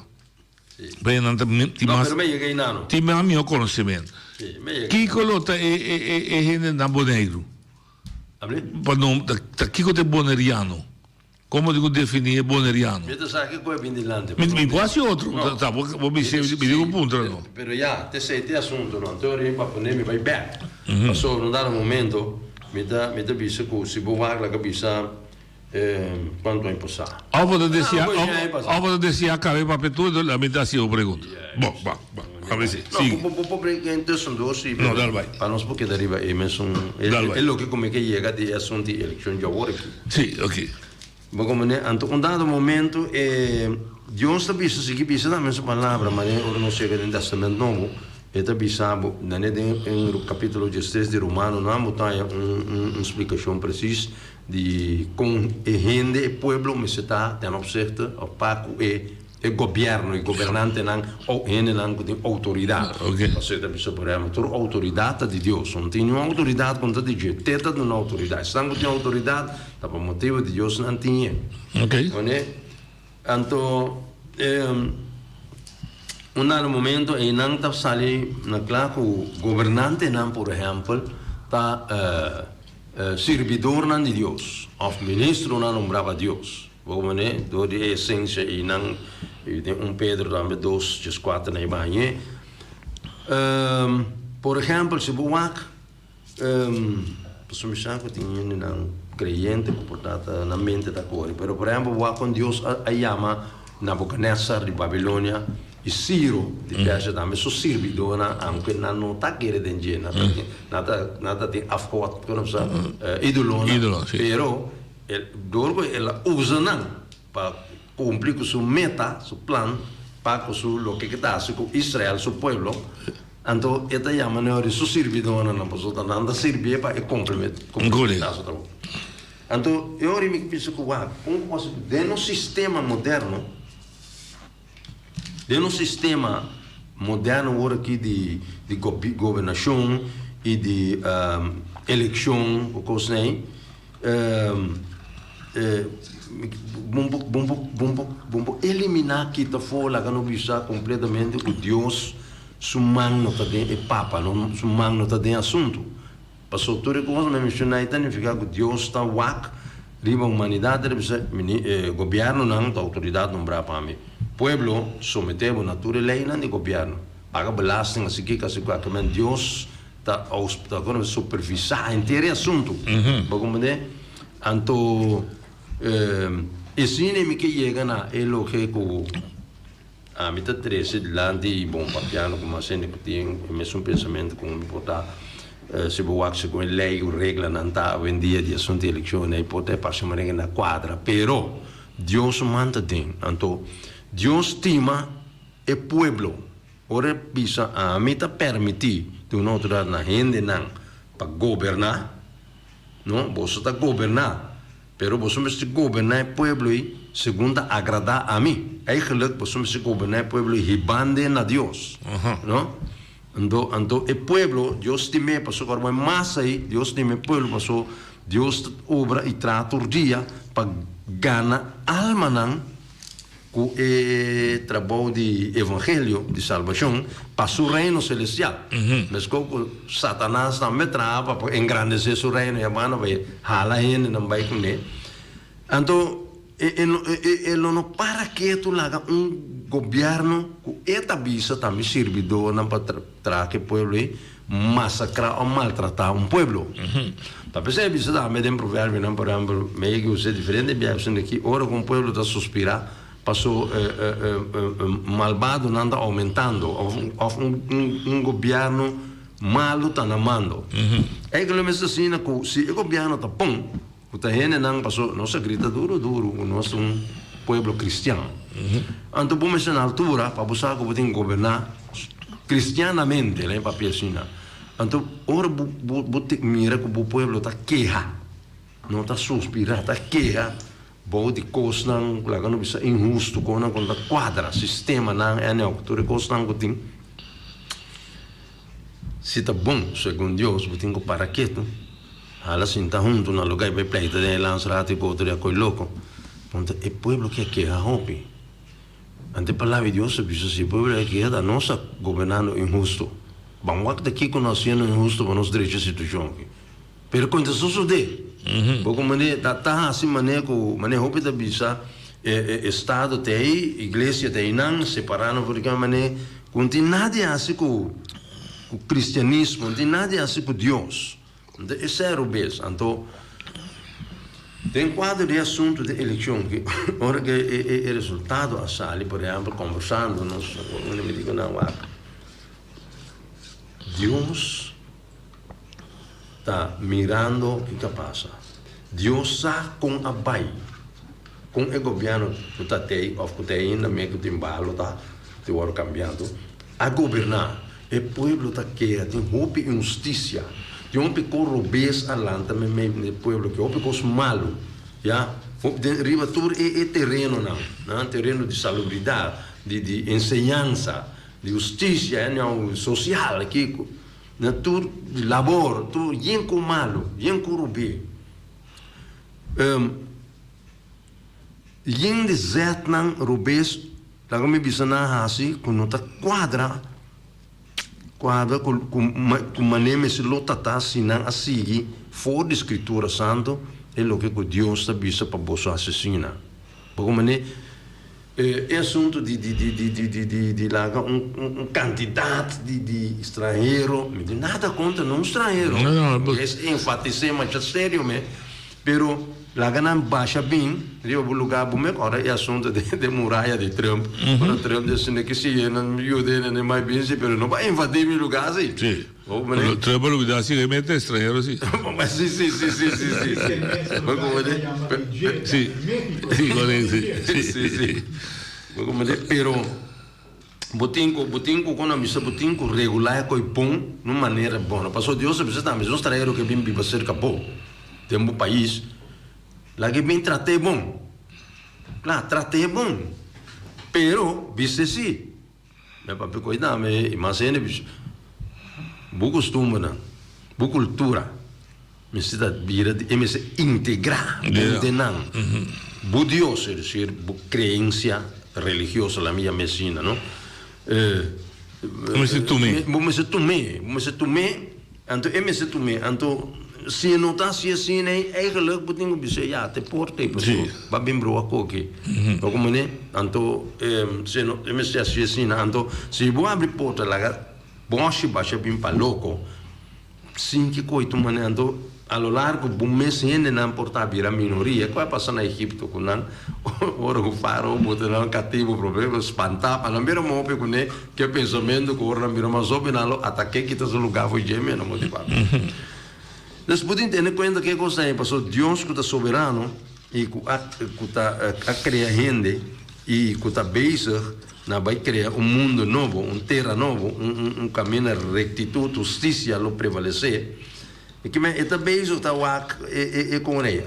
Bem não tem mais meu conhecimento. Chi colota è na Boneiro? Chi è boneriano? Come dico definire boneriano? Mi sa che qua è vindilante. Mi quasi altro, mi dico un punto no. Però ja, te sei te assunto, no? Teoria pa ponemi vai back. Passò non dare un momento, mi da bisa che si può guardare la capisce quanto è impossibile. Ovo decía cabe para tutto la metà si lo pregunto. A ver si. No, perché sono due sì. No, dal vai. Ma non si può che arriva e messo è lo che come che llega di assunti elezioni già ora. Sì, ok. Ma come anto un dato momento Dio sta visto si che bisa da messa palavra, ma ora non si vede in testamento nuovo. E da bisabo, nel capitolo 16 di Romano, non abbiamo una spiegazione precisa di come è gente e pueblo mi sta ten opzichte of paco e governo, il governante o non di autorità. Okay. Se da bisabo parliamo di autorità di Dio, non tiene un'autorità contro di Dio, tenta di un'autorità, stanno di un'autorità per motivo di Dio non tiene. Ok. Non è tanto un altro momento è non sta sali na claro governante non per esempio ta servidor di Dios of ministro non nombrava Dios come do di essenza e non un Pedro tambe 2:4 nei bagni per esempio se buak posso pensare che tiene un credente comportata na mente da cuore però per esempio buak con Dios chiama Nabucodonosor di Babilonia e Ciro di piace da me so servidora anche non tagliere d'ingegno nata di afhot come sa idolo sì. Però loro la usano per compiere su meta su plan Paco su lo que está con Israel, su pueblo. Anto esta llaman ahora su servidor, no pues otra nada sirve para complementar. Anto eu ora me penso que dentro do sistema moderno, agora aqui de governação e de eleição, o que sei, vamos eliminar que está fora, que não bisa completamente o Deus, sumang no tá dentro, e Papa, não sumang no tá dentro assunto. Passou tudo que nós mencionamos, significa que Deus está wak, riba humanidade, governo não, a autoridade não brá para mim. Pueblo someteu a natura lei não de governo, paga belasting assim que Deus está agora supervisar inteiro assunto. Como né? Anto esse nem que chega na elo que a mim tá 13 de lá de bom papiano como assim que tem mesmo pensamento como botar se boaxe com lei o regra não tá em dia de assunto de eleição aí pode passar uma na quadra, pero Deus manda tem, então Deus estima o pueblo, ora bisa a mim tá permitir tu não tra na gente não para governar, não, você tá governar, pero você mesti governar o pueblo aí segundo agradar a mim, eigenlijk você mesti governar o pueblo e bande na Deus, não? Então, o pueblo, Deus time passou agora mais aí, Deus time o pueblo passou, Deus obra e trata o dia para ganhar alma não, com o trabalho de evangelho, de salvação, para o reino celestial. Mas como Satanás também trava para engrandecer o reino, e a mano vai ralar ele, não vai comer. Então, ele não para que tu laga governo que esta visa também servidor não para trazer o povo massacrar ou maltratar pueblo. Para perceber isso também tem provérbio não por exemplo meio que você diferente bem assim aqui ora com o povo está suspirar passou malvado não está aumentando ou governo malo está namando. É que ele me ensina que se o governo está bom o terreno não passou, nossa grita duro, o nosso pueblo cristiano. Então, vamos na altura, para buscar que podemos governar cristianamente, né, para pensar. Então, ora, você mira que o pueblo está queja, não está suspirando, está queja, de coisas não, lá não bisa injusto, quando a quadra, sistema não é não, que coisas não que tem. Se está bom, segundo Deus, você tem que parar quieto. Alla sinta junto na lugar per pleita de lanzarati contro a quel loco. Ponte e pueblo che ha hopi. Ante parlavi Dios bisa si pueblo che da nossa governando injusto. Bang wakta ki conhecendo injusto para nos direitos situazioni. Per quanto succede. Poco mane ta assim mane ko mane hopi da bisa estado tei igreja tei nan separando porque mane continua assim com o cristianismo, continua assim com Deus. Esse é o bes, então tem quadro de assunto de eleição que ora que é resultado a sali, por exemplo, conversando não me digo não Deus está mirando o que passa. Deus está com a bai, com o governo que está aí, ou que está ainda meio que tem balo, tá, te ora cambiando, a governar. O povo está aqui, tem roupa e justiça. Tem um pouco robês alante também no povo que é um pouco malo, já. Riba tudo é terreno não, terreno de salubridade, de ensinança, de justiça, não social aqui, na tudo de labor, tudo bem com malo, bem com robê. Bem de zet não robês, lá como bisa na hasi, quando tá quadra com maneira se lotata sinang asigi for de escritura santo é o que Deus está vista para você assassinar. Porque maneira é assunto de larga quantidade de estrangeiro, nada contra não estrangeiro. É enfatizar mas é sério mesmo. Pero larga não baixa bem, eu vou lugar bom agora é assunto de muralha de Trump. Para Trump disse que se não me ajuda nem mais bem, pero não vai invadir meu lugar assim. Sim. Trump lo que assim remete estrangeiro sim. Mas sim. Sim, correto. Sim. Pero botinco quando mi sa botinco regular coi bom numa maneira boa. Passou Deus precisa também os traíram que bem para ser capô. Tem um país lá que bem tratei bom. Claro, tratei bom. Pero viste sim. Meu papai cuidar me imagina bicho. Bu costume na, bu cultura. Me sta vira de me se integrar de nan. Bu Deus, é dizer, bu crença religiosa la mia messina, no? Come se tu me. Anto se notasse assim, eigenlijk betekent bisa ja, te porte persoon. Ba bimbro ako ki. Como né? Anto se no me se assim, anto se bu abri porta lá, bonche baixa bim pa louco. Sim que coito mane anto a lo largo do mês ainda não porta vira minoria. Qual é passar na Egipto com nan? Ora o faro botar lá cativo problema espantar para não ver o mope com né que pensamento que ora mira mas opinalo ataque que tá no lugar foi geme não motivado. Nós podemos ter em conta que coisa é passou Deus que está soberano e que a criar gente e que está bezig na vai criar mundo novo, terra novo, caminho de rectitude, justiça, lo prevalecer. E que me está bezig tá é com ele.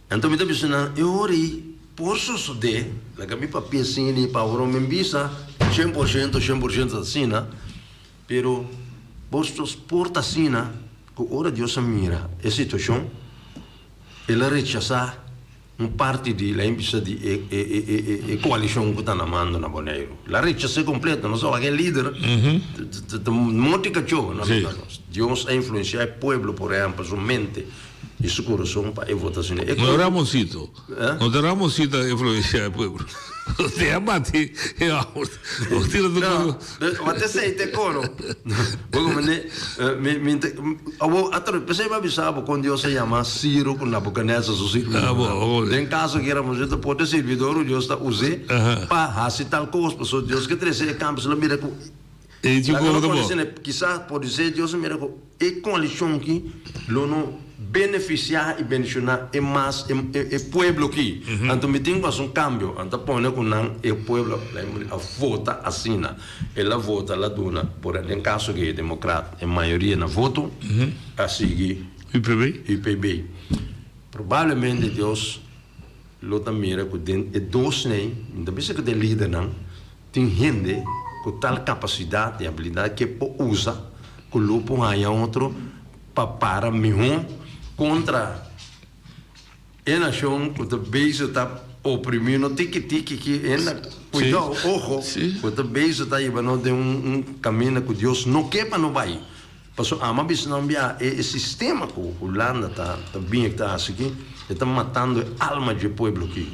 Então me está pensando, eu ori por suceder, lá que me papel assim ali para o homem visa 100% assim, pero postos porta assim, que ora Deus mira a situação, ela rechaça parte de la impisa di coalição que está na mando na Boneiro. La rechaça completa, não só aquele líder, monte cachorro, Deus a influenciar o povo, por exemplo, sua mente e seu coração para a votação. Não Ramosito a influenciar o povo. Você abate, o tiro do não, mas sei te cono. Como atro pensei para avisar quando Deus se chama Ciro com Nabucodonosor sucedido. Em caso que éramos gente pode servidor Deus está usando para fazer tal coisa, pessoa Deus que treze campos lá mira com quizás pode ser Deus mira com e com a lição que lo não beneficiar e beneficiar e mais o povo aqui. Então me tem um cambio, então põe com o povo a vota assim, ela vota lá dona, por em caso que é democrata, a maioria na voto, a seguir IPB. Provavelmente Deus lo mira com e dois nem, ainda bem que tem líder não, tem gente com tal capacidade e habilidade que pode usar, que lo põe a outro para melhor contra a nação que o beijo está oprimindo, tique que ainda cuidado, ojo, que o beijo está levando de caminho que Deus não quer para não vai. Passou a mas não via o sistema que o Holanda está bem está assim, está matando a alma do povo aqui.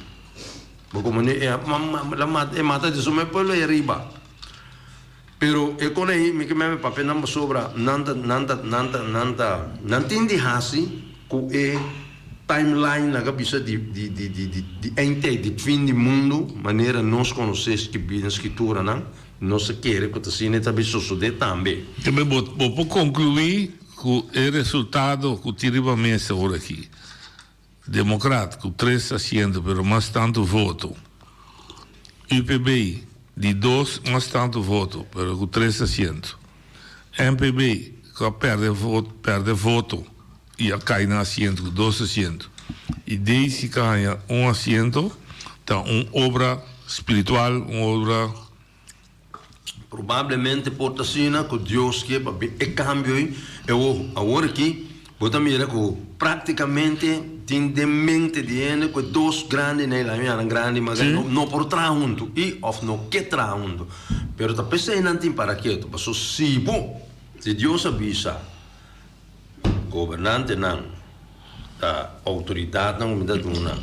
Como é mata de seu povo é riba. Pero e con aí me que me papel não sobra nanta entende assim com e timeline na cabeça de ente de fim do mundo maneira nós conhecemos que bem escritura não se quer que assim também suceder também. Também vou concluir com o resultado que tirava mesa agora aqui democrático 3 asientos pero mais tanto voto IPB de 2 mais tanto voto, pero com 3 asientos. MPB, que perde voto e cai no assento com 2 asientos. E desde que ganha um assento, está uma obra espiritual, uma obra. Provavelmente pode ser que Deus quer e cambio. Eu agora aqui, vou também que praticamente tem de mente de ele que 2 grandes nela minha grande mas não por trás junto e of não que trás junto pero tá pensei não tem para quieto passou se Deus avisa governante não a autoridade não me dá dona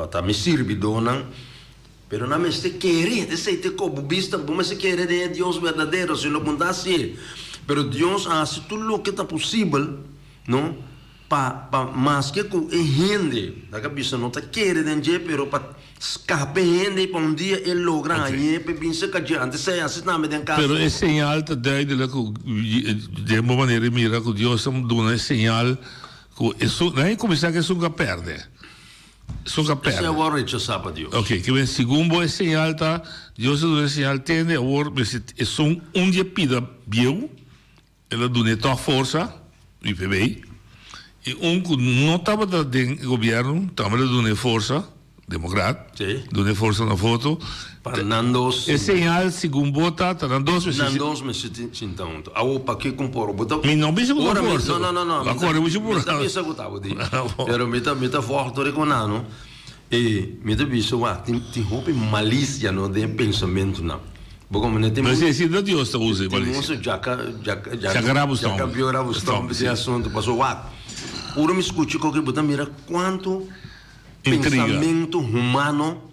para me servir dona pero não me se querer de sei te como vista como se querer de Deus verdadeiro se não mudar assim pero Deus hace tudo o que está possível não mas que com gente da cabeça não está querendo pero para escapar gente para dia ele lograr e para pensar que adiante se assim não me tem caso pero é sinal também de uma maneira mira que Deus nos dá sinal que isso não é começar que isso nunca perde São capela. Esse é o rechazar para Deus. Ok, que vem segundo esse sinal tá, Deus do sinal tem agora, é são dia pida biu, ela dona toda força, IPB, e que não estava dentro do governo, também dona força, democrata, dona força na foto. Para nandos. Esse sinal segundo bota, tá nandos meses então. Ao para que compor, botar. Me não bisa com força. Não. Agora eu vou por. Não bisa com tava de. Pero me tá forte reconano. E me tá bisa tem roupa malícia no de pensamento não. Mas esse da Deus está usando malícia. Já piorava esse assunto passou lá. Ora me escute que botar mira quanto pensamento humano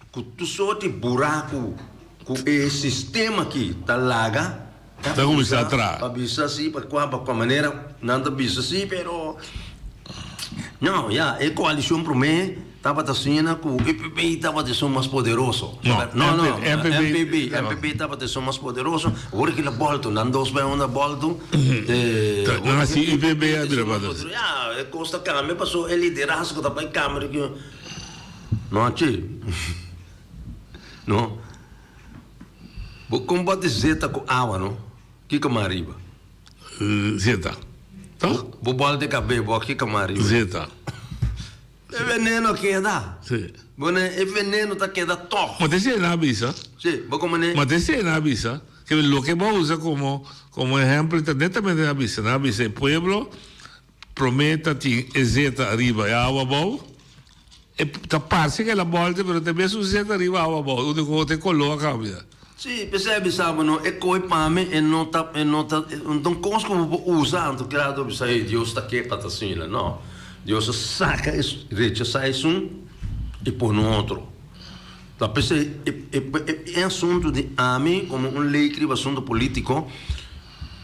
que tu só te buraco com esse sistema aqui tá larga tá começando atrás para bisa assim para qual maneira nada bisa assim pero não é coalição para mim tava assim com o EPP tava de som mais poderoso não MPB tava de som mais poderoso agora que la volta nandos vai onda volta não assim EPB é gravado costa câmera passou ele liderazgo da pai câmera que não aqui não vou combate zeta com água não que camariba zeta então vou bola de cabelo vou aqui camariba zeta é veneno que dá sim bom é veneno tá que dá to mas esse é na bisa sim vou como né mas esse é na bisa que lo que vou usar como exemplo netamente na bisa é pueblo prometa ti zeta arriba e água boa e parece che la volta però também succede arriva a boh uno che coloca cambia sì percebe sabe no e coi pame e nota non conosco usando credo bisai Deus tá que patrocina no Deus saca rechaça isso e põe no outro tá percebe é assunto de ame como lei que assunto político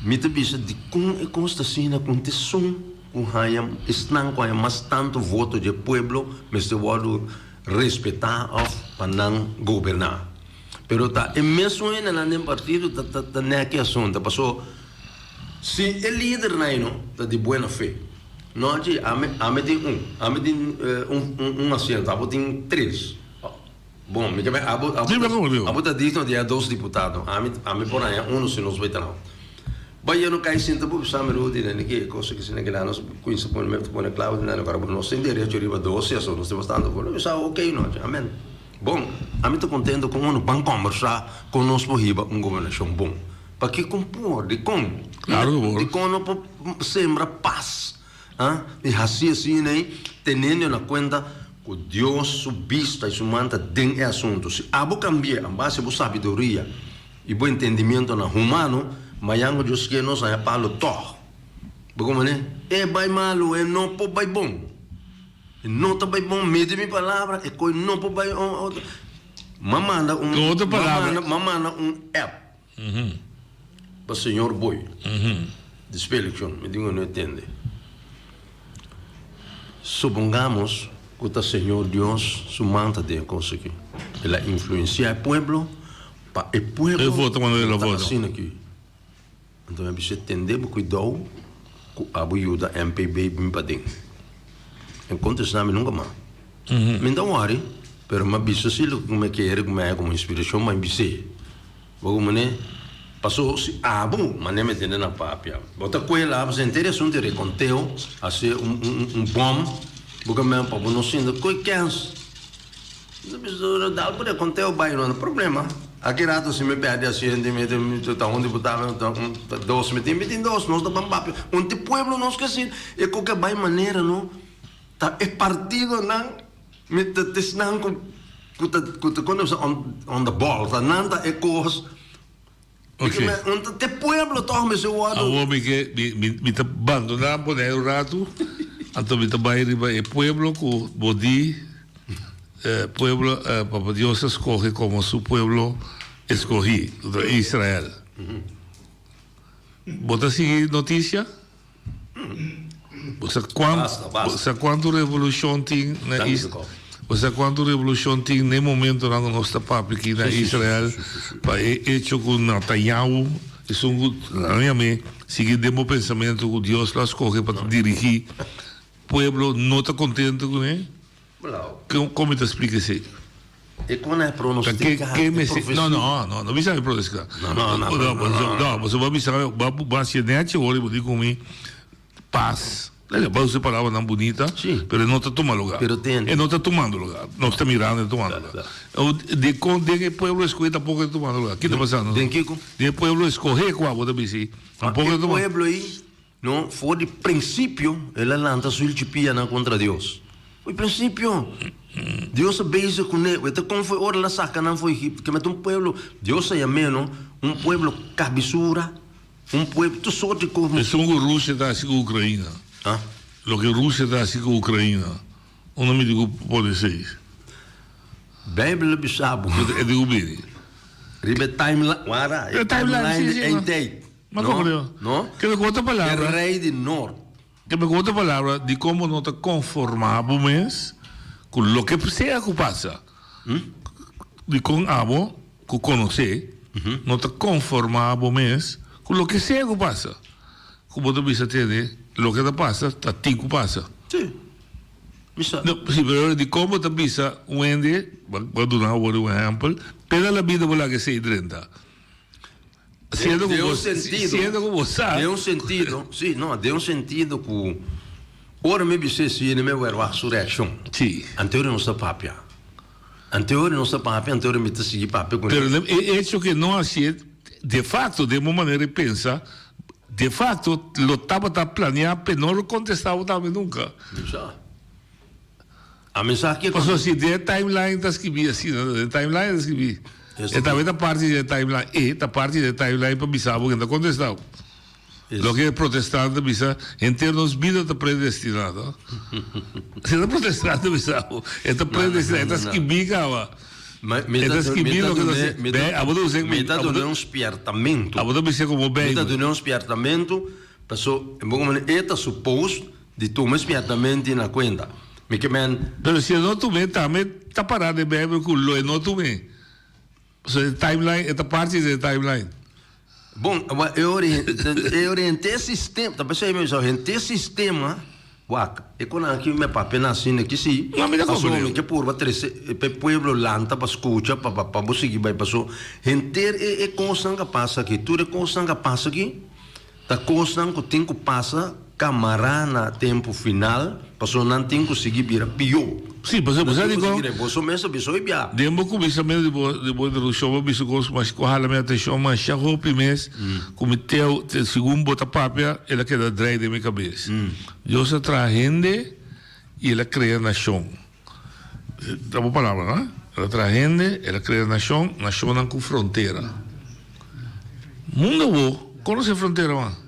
me te bisa de com e constatina com tesão com hayam estão com mais tanto voto de pueblo mas de wado respeitar para não governar pero tá e mesmo na nem partido tá naque assunto passou se é líder não tá de boa fé não de ame tem um assento abo tem 3 bom me chama abo tá dito de 2 deputados ame por aí se nos vai ter Baya no cai sinta bu sa merudi na que coisa que se naquela nos coisa por me põe cloud na agora não sem direito riba 12 aso nós estamos bastante por isso ok não amém bom a mim tô contente com um banco conversar com nós por riba governação bom para que compor de com claro de com não sembra paz e assim né tendo na conta que Deus subista e sumanta tem assunto se abo cambia a base de sabedoria e bom entendimento na humano Mayango Deus que nós é palo to. Como né? É vai malo, é não po vai bom. Não tá vai bom, mede minha palavra, é coi não po vai mamanda outra palavra, mamanda app. Para senhor boy. Despelection, me digo não entende. Supongamos que o Senhor Deus sumanta de conseguir. Ela influencia o pueblo, para o pueblo. Eu vou tomando ele voto. Então, é preciso entender o cuidado que a ajuda MPB bem para dentro. Enquanto isso, não nunca mais. Não worry, pero mas bisa sila como quer como inspiração, mas bisa. Como né? Passou se abo, mas nem me entende na papia. Bota coisa lá, você entende assunto de reconteo, assim bom, porque mesmo para não sendo coi quens. Não precisa dar por reconteo, vai não problema. Aqui rato se me perde assim, me tá onde botava dois, me tem dois, nós estamos papel. Onde pueblo não esquece, é qualquer vai maneira não, tá é partido não, me tá não quando on the ball, tá nada é coisa. Okay. Onde te pueblo toh me se wado. A homem que me tá abandonando por um rato, então me tá vai é pueblo com body pueblo, Papá Dios escoge como su pueblo escogí, Israel. ¿Vos seguir noticia? ¿Você quanto revolução tem na Israel? Você quanto revolução tem no momento na nossa pátria aqui na Israel? Para hecho com Netanyahu, isso na minha seguir demo pensamento que Deus lá escolhe para dirigir. Pueblo não está contente com ele? Come te explica isso? E quando é pronosticado? Não bisa pronosticado. Não, você vai bisa, vai ser net hoje, vou dizer comigo, paz. Vai usar palavra não bonita, mas não está tomando lugar. E não está tomando lugar. Não está mirando e tomando lugar. De que o povo escolhe pouco tomando lugar. O que está passando? De o povo escolhe qual vou dizer. O povo aí, não, for de princípio, ela lança sulchipia na contra Deus. O princípio, Deus é beijo com ele. Então como foi hora lá saca não foi que mas um povo, Deus é menos, um povo cabeçura, um povo tu sorte como. Esse Rússia está assim com a Ucrânia. Lo que Rússia está assim com a Ucrânia, o nome digo pode ser. Bíblia bisabo. É de Ubiri. Ribe timeline é date. Mas como não? Que me conta a palavra. É rei de norte. Que me conta a palavra de como não te conformamos com o que seja que passa. De com abo, que conhecer, não te conformamos com o que seja que passa. Como tu bisa entender, o que te passa, está tico passa. Sim. Não, sim, mas de como tu bisa, Wendy, vou dar um exemplo, pela a vida vou lá que se idrenta. Deu sentido, sim, não, deu sentido que ora me bise se ne me verwa resurrection. Sim. Anterior não se papia. Anterior me te sigi papia com. Pero é isso que não achei, de fato, de uma maneira de pensar, de fato, lo estava planeado, mas não lo contestava também nunca. A mensagem que passou assim, de timeline está escrito assim, de timeline está escrito. Esta vez a parte da timeline e a parte da timeline para bisabo que está contestado. Lo que é protestante bisa em termos vida está predestinado. Se está protestante bisabo, está predestinado, está esquibicava. Metà di un spiartamento. Metà di un spiartamento, passou, è supposto di tu me spiartamenti na conta. Pero se não tomei, também está parado de beber com lo e não tomei. Timeline, esta parte da timeline. Bom, eu orientei sistema, tá pensando mesmo, orientei sistema, waka, e quando aqui me papi nasce aqui sim, passou que por para pueblo lanta para escuta, para você que vai passou, enter é coisa que passa aqui, tudo é coisa que passa aqui, tá coisa que tem que passa camará na tempo final, passou não tem que seguir vira pior. Sim, você digo. Você mesmo bisou bia. Dembo que bisa mesmo depois do show biso gosto mas com a minha atenção mas já o primeiro comiteu segundo bota papel ela queda dry de minha cabeça. Eu só trazendo e ela cria nação. Tá boa palavra, né? Ela trazendo, ela cria nação não com fronteira. Mundo bom, conhece fronteira, mano?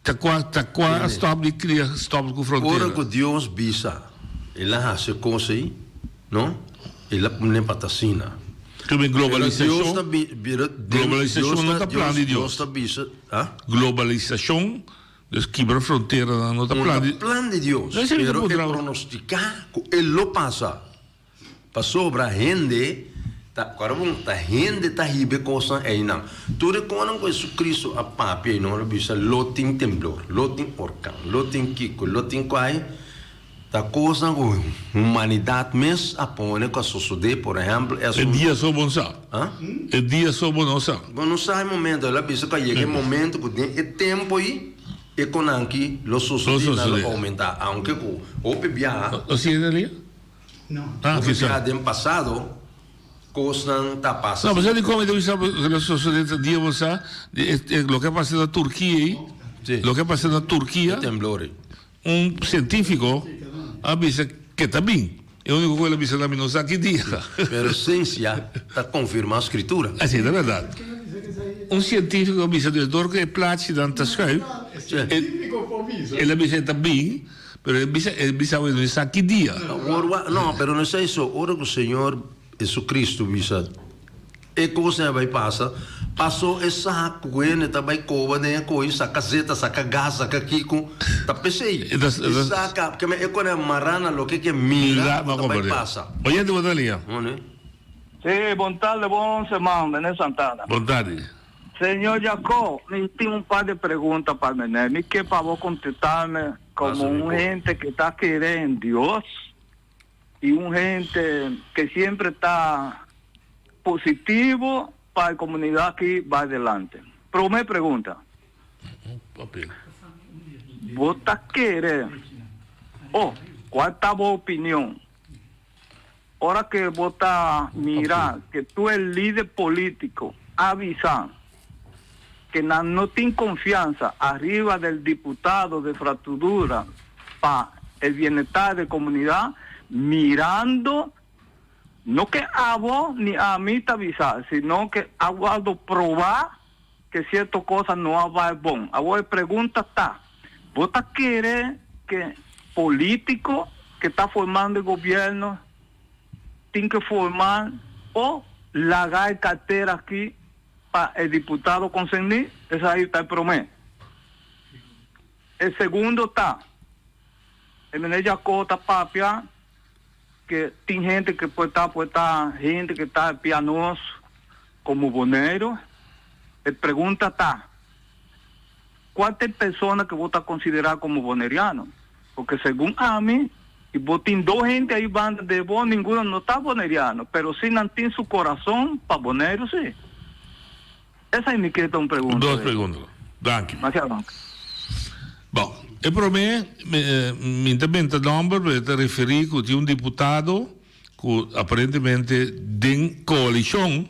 Tá quase stop de criar stop com fronteira. Ora que Deus bisa, ele hace coisa aí, não? Ele nem patrocina. Que globalização. Globalização não está plano de Deus. Globalização, quebra fronteira não está plano de Deus. Plano de Deus. Pero é pronosticar que ele lo passa. Passou para a gente. Tá gente tá ribe coisa aí não. Tudo quando Jesus Cristo a papi não lo bisa loting temblor, loting orcan, loting kiko, loting quai. Tá coisa com humanidade mes apone com a sociedade, por exemplo, é o dia só bom sa. O dia só bom sa. Bom não sai momento, ela bisa que chega momento que tem é tempo aí e com aqui lo sociedade aumentar, aunque o pebia. O sim ali? Não. Que já tem passado coisa está passando. Não, mas ele como ele sabe que a sociedade dia você lo que passa na Turquia, lo que passa na Turquia, científico avisa que está bem. É o único que ele avisa também não sabe que dia. Pero a ciência está confirmando a escritura. Assim, é verdade. Científico avisa do doutor que é plástico dentro da escola. Ele avisa que está bem, mas ele avisa não sabe que dia. Não, pero não é isso. Ora que o Senhor Jesus Cristo bisa e coisa vai passar passou essa coisa também cova né coisa caseta saca gás saca kiko tá pensei saca que é quando marana lo que mira vai passar olha de botalia sim bom tarde bom semana né Santana bom tarde senhor Jacob me tem par de perguntas para mim me que para vou contestar-me como un gente que está queriendo en Dios y un gente que siempre está positivo para la comunidad que va adelante. Pero me pregunta, ¿vos estás queriendo? ¿Cuál está tu opinión? Ahora que vos estás mirando que tú eres líder político, avisan que no tiene confianza arriba del diputado de fractura para el bienestar de la comunidad, mirando, no que a vos ni a mí te avisar, sino que a vos probar que ciertas cosas no va a bon. A vos pregunta está, ¿vos querés que político que está formando el gobierno tiene que formar o largar cartera aquí para el diputado concernido? Esa ahí está el promedio. El segundo está, el Menella Cota Papia, que tiene gente que puede estar, gente que está pianos como bonero. La pregunta está, ¿cuántas personas que vos estás considerando como boneriano? Porque según a mí, y vos tienes dos gente ahí van de vos, ninguno no está boneriano, pero sí no tiene su corazón para bonero, sí. Esa es mi pregunta. Dos preguntas. Danke. Demasiado. Bom, e per me, mi intervento per riferire che un deputato che apparentemente in coalizione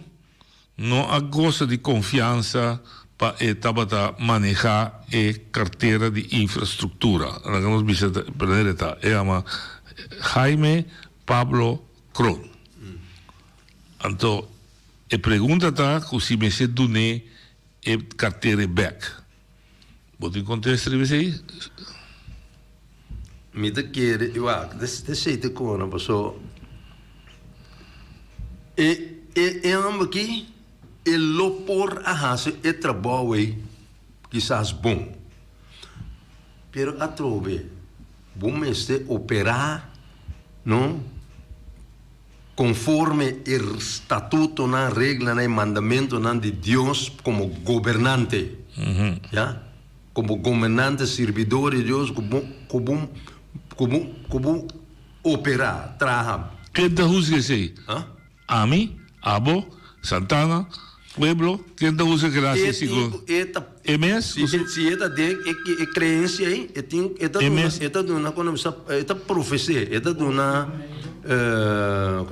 non ha gosto di confianza per maneggiare e cartera di infrastruttura. Ragazzi, bisogna prendere ta. E ama Jaime Pablo Cron. Anto, e pregunta ta così mi si donne e cartere back. Wat in context er aí? Me te quer, eu acho, desse te cona, passou. E amo aqui, e lo por a hacer e trabalho aí, quizás bom. Pero a trove, bom este operar, não? Conforme o estatuto, na regra, na mandamento, na de Deus como governante, já? Como governante, servidor de Deus, como operar, trabalhar. Quem te usa isso aí? Ami, Abo, Santana, Pueblo, quem te usa que lá se seguro? É mesmo? Se é da crença aí, é profecia, é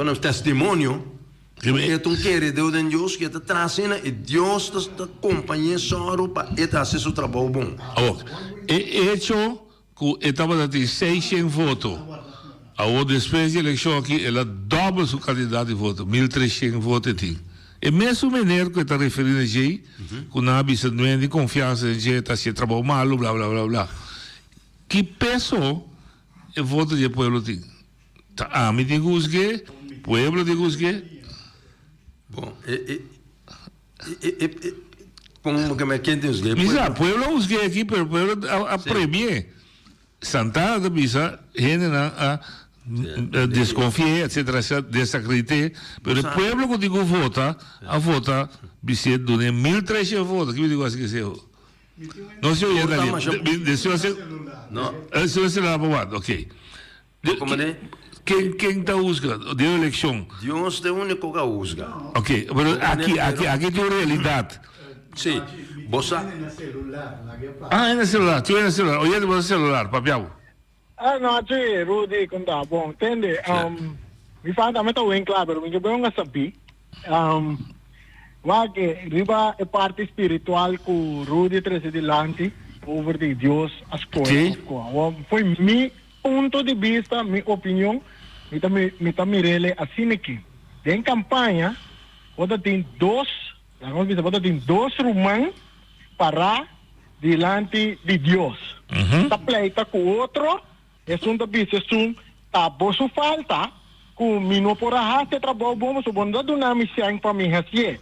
um testemunho. É um querer Deus em Deus que está trazendo e Deus está acompanhando só para fazer seu trabalho bom. É hecho que estava dando 600 votos. Agora, depois da eleição aqui, ela dobra seu candidato de voto, 1.300 votos. É mesmo maneiro que está referindo a gente, que não há de confiança em gente, está se trabalhando mal, blá, blá, blá, blá. Que peso o voto do povo tem? A mim tem que usar, o povo tem que usar. Bom, como que me quente os gays? Misa, pueblo os gays aqui, pero pueblo a premier. Santana da Misa, gente a desconfia, etc., desacredite, pero o pueblo que digo vota, a vota, bice do 1.300 votos, que me digo assim que se não se oye ali, desceu se não, isso se lá aprovado, ok. Como é? Quem está usando de eleição? Deus é o único que usa. Ok, mas aqui tem realidade. Sim. Você. É no celular. Tu é no celular. Olha no celular, papião. Não, sim, Rudy, conta bom, entende? Me fala também tá bem claro, mas eu não sabia. Que riba é parte espiritual que o Rudy trouxe adiante over de Deus as coisas. Foi meu ponto de vista, minha opinião. Me também rele assim aqui. Em campanha, você tem dois rumãs para diante de Deus. Tá pleita com o outro, é um da bicha, tá boa falta, com mino por a haste trabalho bom, so bom da na missão para mim haste.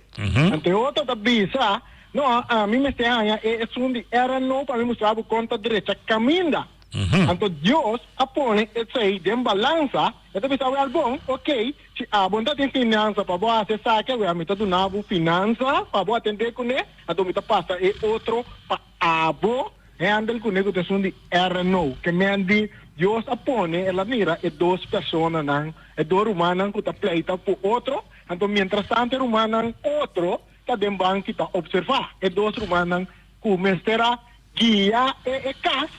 Ante outra da bicha, não, a mim me estranha é de era não para mim mostrar o conta direita caminda. Então Deus apone essa aí de balança, então bisa o bom, ok, se a bondade tem finança para boa acessar que a metade do nabo finança para boa atender com ele, então me passa e outro para abo e andel con nego tesun di RNO che mendi Dios appone e la mira e dos persone nan e do rumanan ku ta pleita pu otro anto mientras tanto rumanan otro ta den banki ta observa e dos rumanan ku mestera guia e cas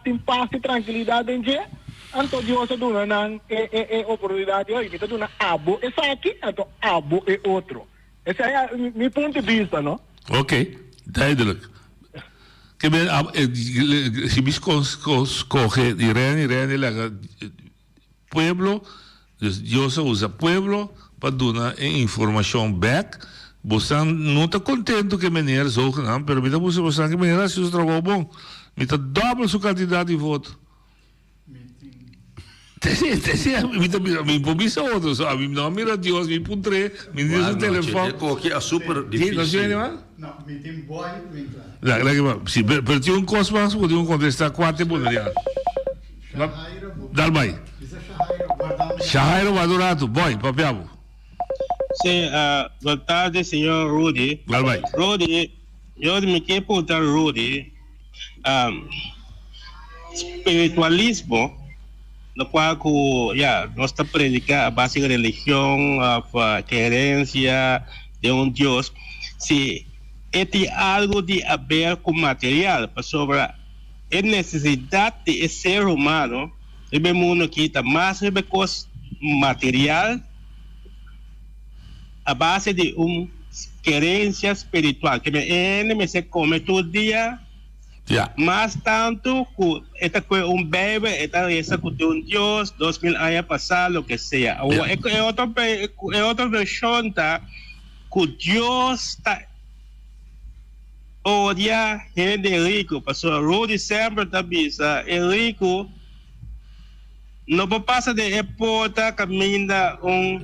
in paz e tranquilidade en je anto Dios aduna nan e oportunidade oi mita duna abo e saki anto abo e otro esse é mi punto di vista no. Oké, duidelijk. Si mis coge Irene, pueblo, dus Dios usa pueblo para dar informação back. Você não está contente que meneer zogenaamd, pero me você que meneer als je trabalho bom, me está dobro sua quantidade de voto. Mi pomisa outro, a mim não mira Deus, me puntre, me diz o telefone. Porque é super difícil. No, meeting boy, Sì, per ti un cosmas, potevo contestare quante buone. Dal mai. Shahairo Madorato, poi papiamo. Sì, boa tarde, signor Rudy. Dal mai. Rudy, io mi chiedo perguntar, Rudy, spiritualismo, no qual nós estamos predicando a base da religião, a querência de Deus, se tem algo de a ver com material, sobre a necessidade de ser humano, o mundo que está mais coisa material, a base de querência espiritual, que me se come todo dia. Mas tanto que esta foi bebê, esta essa com Deus, 2000 anos passados, o que seja. É outra versão tá que Deus está odia gente rico, pastor Rudy sempre tá bisa, rico não passa de porta caminha não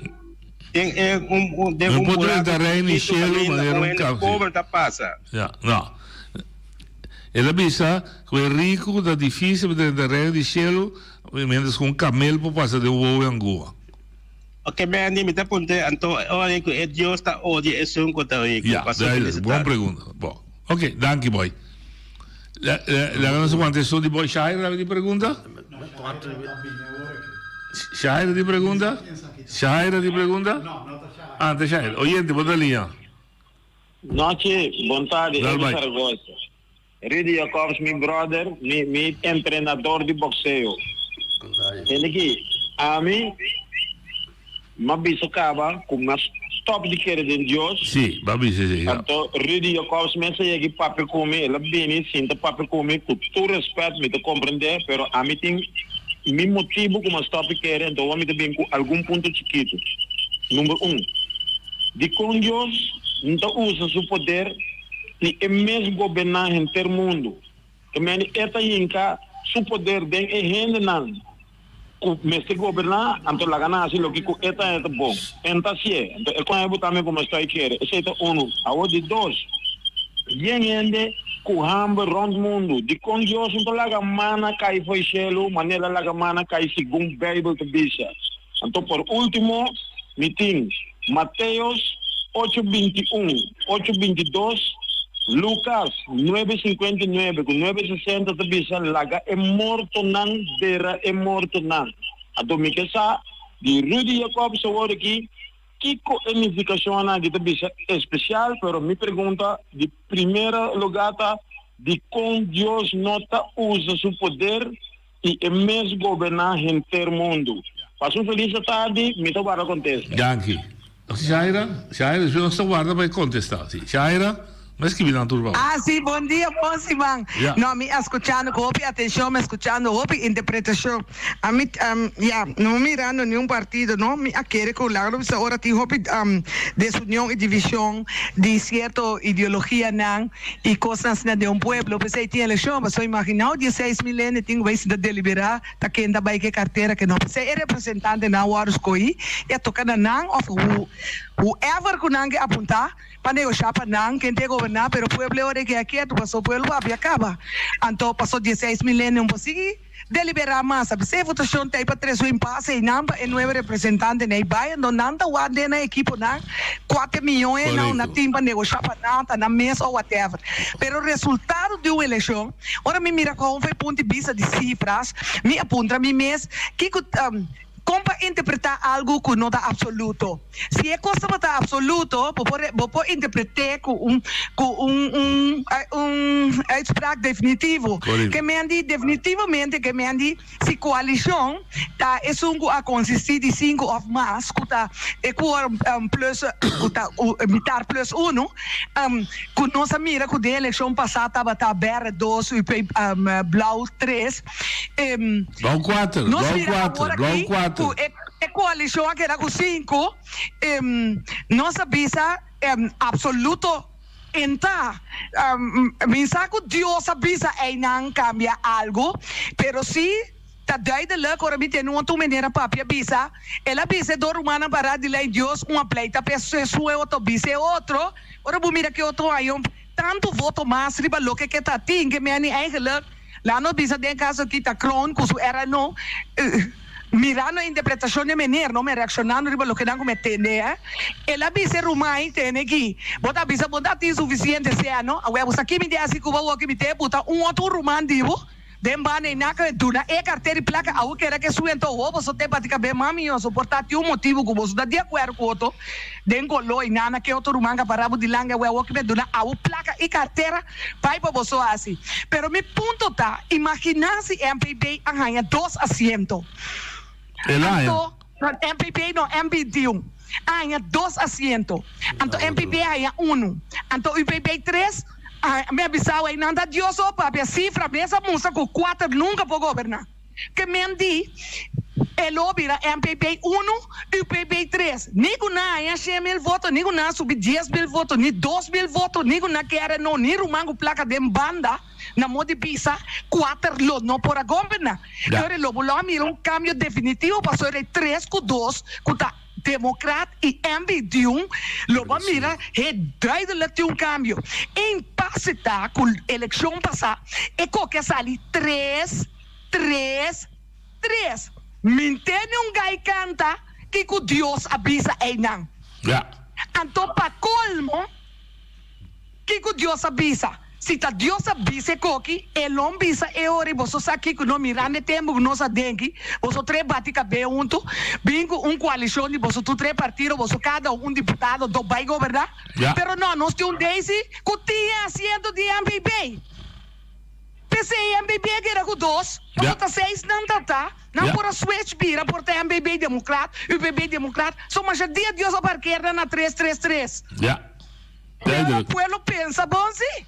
pode entrar em cielo, mas tá passa. Não. Ela bisa que é rico, tá difícil de entrar em cielo, menos com camelo para passar de uma angua. Ok, me tá ponte, então olha que Deus tá odia esse conta rico. Boa pergunta. Bom. Ok, danke boy. La nostra quante di boy Shaira di pregunta? Shaira di pregunta? Shaira di pregunta? Ante Shaira, oyente, bota linha. Noite, boa tarde, Saragossa. Rudy Jacobs, meu brother, meu treinador de boxeo. Ele aqui, a mim, uma bisa acaba com uma stop de querer de Deus. Sim, babi, sim. Então, Rudy Jacobs, me sei que papo comer, ela bem, sinta papo comer, com todo respeito, me te compreender, pero a mim tem meu motivo como stop de querer, então eu me tem com algum ponto chiquito. Número 1, de com Deus, não usa seu poder e é mesmo governar em ter mundo. Que me esta inca, seu poder bem é rende não. Mestre governar, então la gana assim, lo que esta é bom. Então se é, então é quando eu também como estou aí querer. Esse é um, a outra dois. Gente com hambre rondo mundo. De com Deus então la gamana cai foi chelo, maneira la gamana cai segundo Bible to bisa. Então por último, meeting Mateus 8:21, 8:22. Lucas 9:59 com 9:60 de bisa laga é morto nan dera é morto nan a domicesa de Rudy Jacobs agora aqui que unificação na de bisa especial pero me pergunta de primeira lugar de com Deus nota usa seu poder e é mesmo governar em ter mundo. Passo feliz tarde me to para acontecer. Danke. Shaira, eu não estou guarda para contestar. Shaira. Mas que vida turba. Sí, buen día, Simán. Yeah. No, a mí escuchando, copy, atención, me escuchando, copy, interpretación. A mí, no mirando ni un partido, no, me quiere colarlo, ahora ti, copy, desunión y división, de cierta ideología, nan, y cosas de un pueblo, pues ahí tiene elección, pues soy imaginado, 16 milenios, tengo veces de deliberar, ta que anda by que cartera, que no, pues es representante na Warus Koi, y a tocar nan, of whoever kunang apunta, para negociar para nan, que tengo gobernar, pero pueblo ahora que aquí, tu pasó pueblo papi acaba. Anto pasó 16 milenios, pues sigue deliberar más. Se votación te para 3 impasse e namba e 9 representantes nei bairro, não nada o AD na equipe na 4 milhões não na timba negociar para nada na mesa ou whatever. Pero o resultado de uma eleição, ora me mira com foi ponto de vista de cifras, me aponta me mês que como interpretar algo que não está absoluto. Se é coisa que está absoluto, vou interpretar com uitspraak definitivo. Que me diz definitivamente que me diz se coalição tá a consistir de 5 ou mais, que tá plus mitar plus 1, que nossa mira que a eleição passada estava tá BR 2 e Blau 3. Blau 4, Blau 4. A coalição que era com 5, nossa visa absoluto entrar. Pensar que Deus avisa e não cambia algo, pero se está duidelijk, ora me tem uma maneira para avisa, ela avisa do humana para de lei Deus uma pleita, pessoa é outro, avisa é outro, ora vou mirar que outro aí tanto voto mais riba lo que tá ting que me ani eigenlijk lá no visa de caso que tá cron que era não mirando a interpretação de maneira, não me reaccionando riba lo que não cometendo, ela avisa rumai tem aqui, bota avisa bota tem suficiente se não, agora você aqui me dá assim que vou que me tem bota outro rumandívo. Dembane naka duna carteira e placa au que era que suento o você tem para caber mami eu suportar motivo que você dá de acordo com outro den colo e nana que outro manga para de langa o que me duna au placa e carteira pai para você assim pero mi punto tá imaginar se MPP arranha 2 asientos MPP no MPD arranha 2 asientos então MPP arranha 1 então UPP 3 me avisava aí nada Deus papi a cifra mesma música com 4 nunca vou governar que me di ele vira MPP 1 UPP 3 nigo na é 100.000 votos nigo na subir 10.000 votos ni 2.000 votos nigo na quer não ni rumango placa de banda na modo de pisa 4 lo não por a governar agora lobo lá mira cambio definitivo passou de 3 com 2 com Democrat e MB1, logo mira, é duidelijk cambio. Em passe tá, com a eleição passada, é que sali 3. Mantém gai canta, que Deus avisa aí não. Então, para colmo, que Deus avisa. Se tá Deus avisa que ele não avisa hora você sabe que não mirando tempo que nós dengue você três bate cabeça bingo coalição de você tu três partidos você cada deputado do vai governar pero não nós temos Daisy que tinha assento de MPP PC MPP que era com 2 você 6 não tá não por a switch vira por ter MPP democrata UPP democrata só mas a dia Deus a parqueira na 333 o povo pensa bom sim.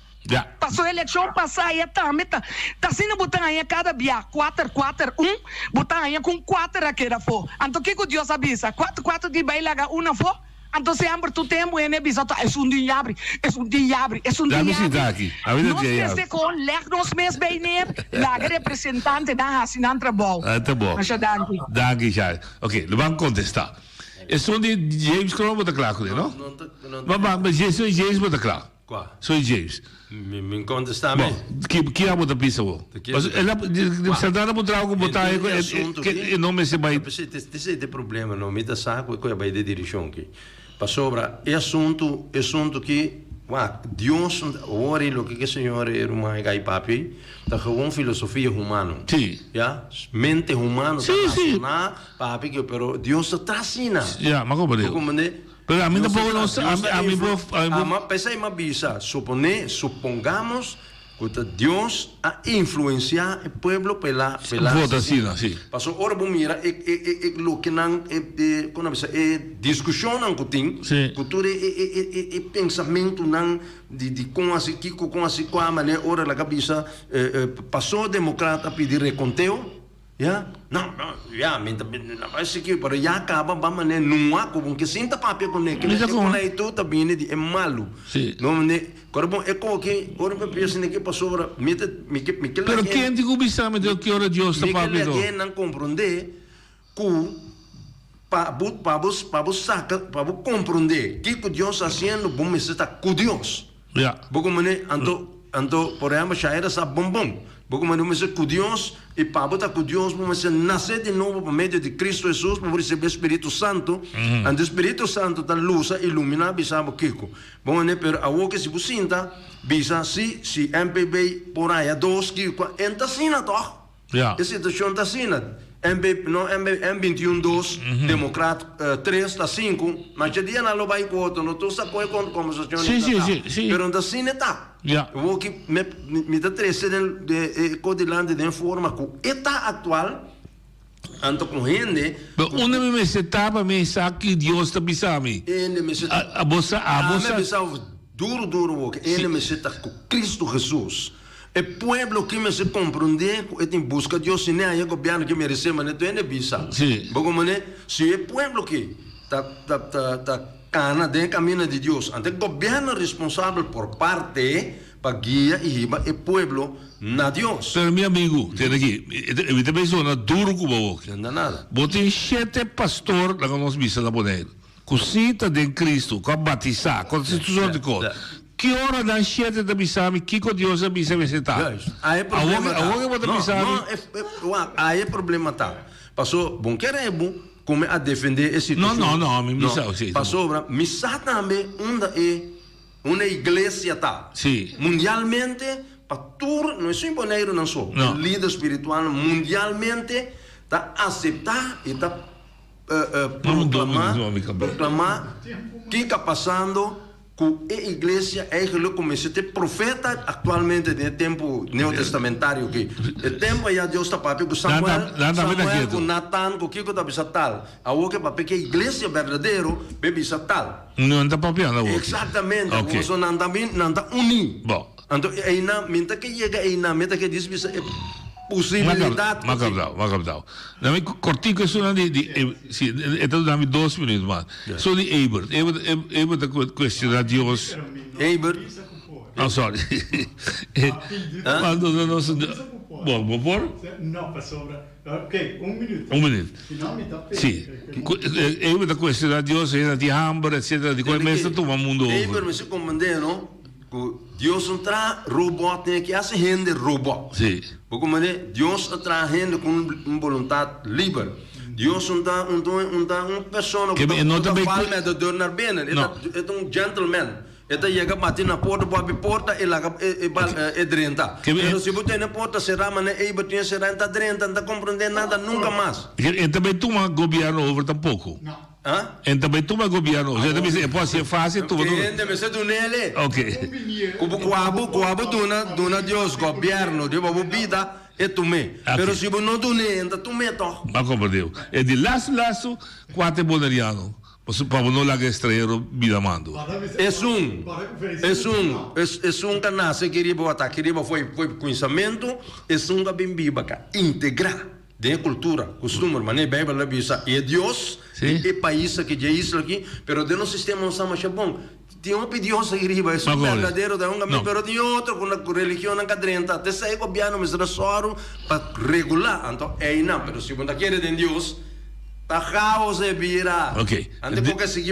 Passou a eleição passada e também tá sendo botar aí cada dia 4-1 botar aí com 4 aqui era for então que Deus avisa 4 de vai largar uma for então se ambos tu tempo é nebisa é um dia abre nós temos com lernos mês bem ner laga representante da assinan trabalho tá bom danke já ok vamos contestar é só de James Crow botar claro não mas James botar claro sou James me contestar bem que amo da pista o ela sentada botar algo botar que não me se vai esse é problema não me dá saco que vai de direção que para sobra é assunto que Deus ora lo que senhor é uma gai papi tá com filosofia humana mente humana tá papi que pero Deus está asina mas como pero a mí tampoco no a mí pesa y más visa supongamos que Dios ha influenciado el pueblo pela votación sí pasó ahora vos mira lo que nan discussão nan kuting cultura pensamento nan de como assim com a maneira ora la cabeça passou democrata pedir reconteo não, parece que para já acaba vamos né não há como que sinta papel com ele que com aí tudo também é malo não né agora é como que agora eu penso que passou para me pero quem digo bisame de que hora Deus está papel que não compreender que para vos compreender que Deus está fazendo bom está com Deus Porque mane anto por exemplo shaira sa bombom. Porque mane você com Deus e para com Deus, você nascer de novo por meio de Cristo Jesus, para receber o Espírito Santo. E o Espírito Santo tá luz ilumina bisabo kiko. Bom né, pero a o que se businta bisa si MPB por aí 2 kiko enta sina toch. A situação tá sina. M21 2, Democrata 3 tá 5, mas já dia na loba e outro, não tô só com a conversação. Sim. Pero da sina tá. O que me dá 3 de codilante de forma que está atual, anto com gente. Una me setava mensagem que Deus tá bisami. A bolsa duro o que ele me seta com Cristo Jesus. O pueblo que me se compreende que em busca de Deus, nem o governo que me recebe, não tem bisa. Se o pueblo que tá cana de caminho de Deus, ante o governo responsável por parte para guiar e riba o pueblo na Deus. Pero meu amigo, tem aqui, evita pessoa duro com o que. Não nada. Botem 7 pastor na nossa missa da Boneiro. Cosita de Cristo, com batizar, com instituição de coisa. Que hora da 7 da bisami, que com Deus a bisami se tá? Aí problema aí problema tá. Passou bom querebo como a defender esse Não, me missa. Passou missa também uma igreja tá. Mundialmente para tudo, não é só Boneiro não só. Líder espiritual mundialmente tá aceitar e tá proclamar que está passando que a igreja é que começa a ter profeta atualmente no tempo neotestamentário que o tempo já Deus está para com Samuel com Natan com Kiko está bisa tal a o que para que a igreja verdadeiro bebe bisa tal não está papiando exatamente o não está uni então ainda minta que chega ainda minta que diz bisa possibilidade. Macabral. Dami cortico é só sim, então dami 2 minutos mais. Só de Ebert da questão de Deus. Ebert. Sorry. Quando nós bom por? Não, passou. Ok, 1 minuto. 1 minuto. Sim. Ebert da questão de Deus é de hambre, etc. De qual mês tu vai mundo. Ebert me se compreende, não? Deus não traz robot que hace gente robot. Porque Deus traz gente com uma vontade livre. Deus não dá uma pessoa que não fala de dormir bem. É um gentleman. Ele chega a bater na porta, pode abrir a porta e lá é drenta. Mas se você na porta será, mas é bater será está drenta, não está compreendendo nada nunca mais. E também tu uma governo over tampouco. E também tu uma governo, já também se pode ser fácil tu. Deve ser do nele. Ok. Como coabo dona Deus governo, de uma vida é tu me. Mas se você não do nele, então tu me to. Mas compreendeu? É de laço, 4 boneriano. Para não largar estrangeiro bidamando. É um canal que queria foi conhecimento, é um bem bibaca, integrar de cultura, costume, maneira bem para bisa é Deus, é país que já isso aqui, pero de nosso sistema não sabe mais bom. Tem um Deus que riba, é um verdadeiro da caminho, pero tem outro com a religião na cadrenta, até sai governo mas só para regular, então é não, pero se você quer de Deus tá caos e vira. Ok.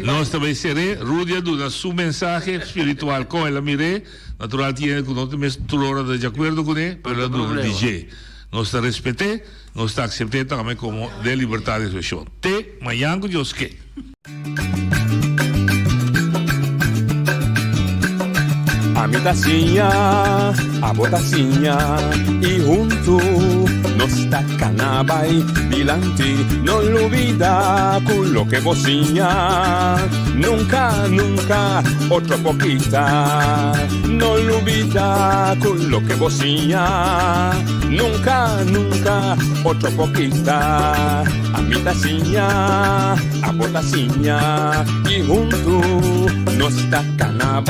Nós também seremos Rúdia do seu mensagem espiritual com ela mire, natural tiene que não temos toda de acordo com ele, pero do DJ. Nós está respeite, nós está aceitar também como de liberdade de expressão. Te mayango Deus que. A mi tacinha, a botacinha e junto nos tacanabay dilante, no olvida con lo que vocinha, nunca otro poquita, no olvida con lo que vocinha, nunca otro poquita, a mi tacinha, a botacinha y junto nos tacanabay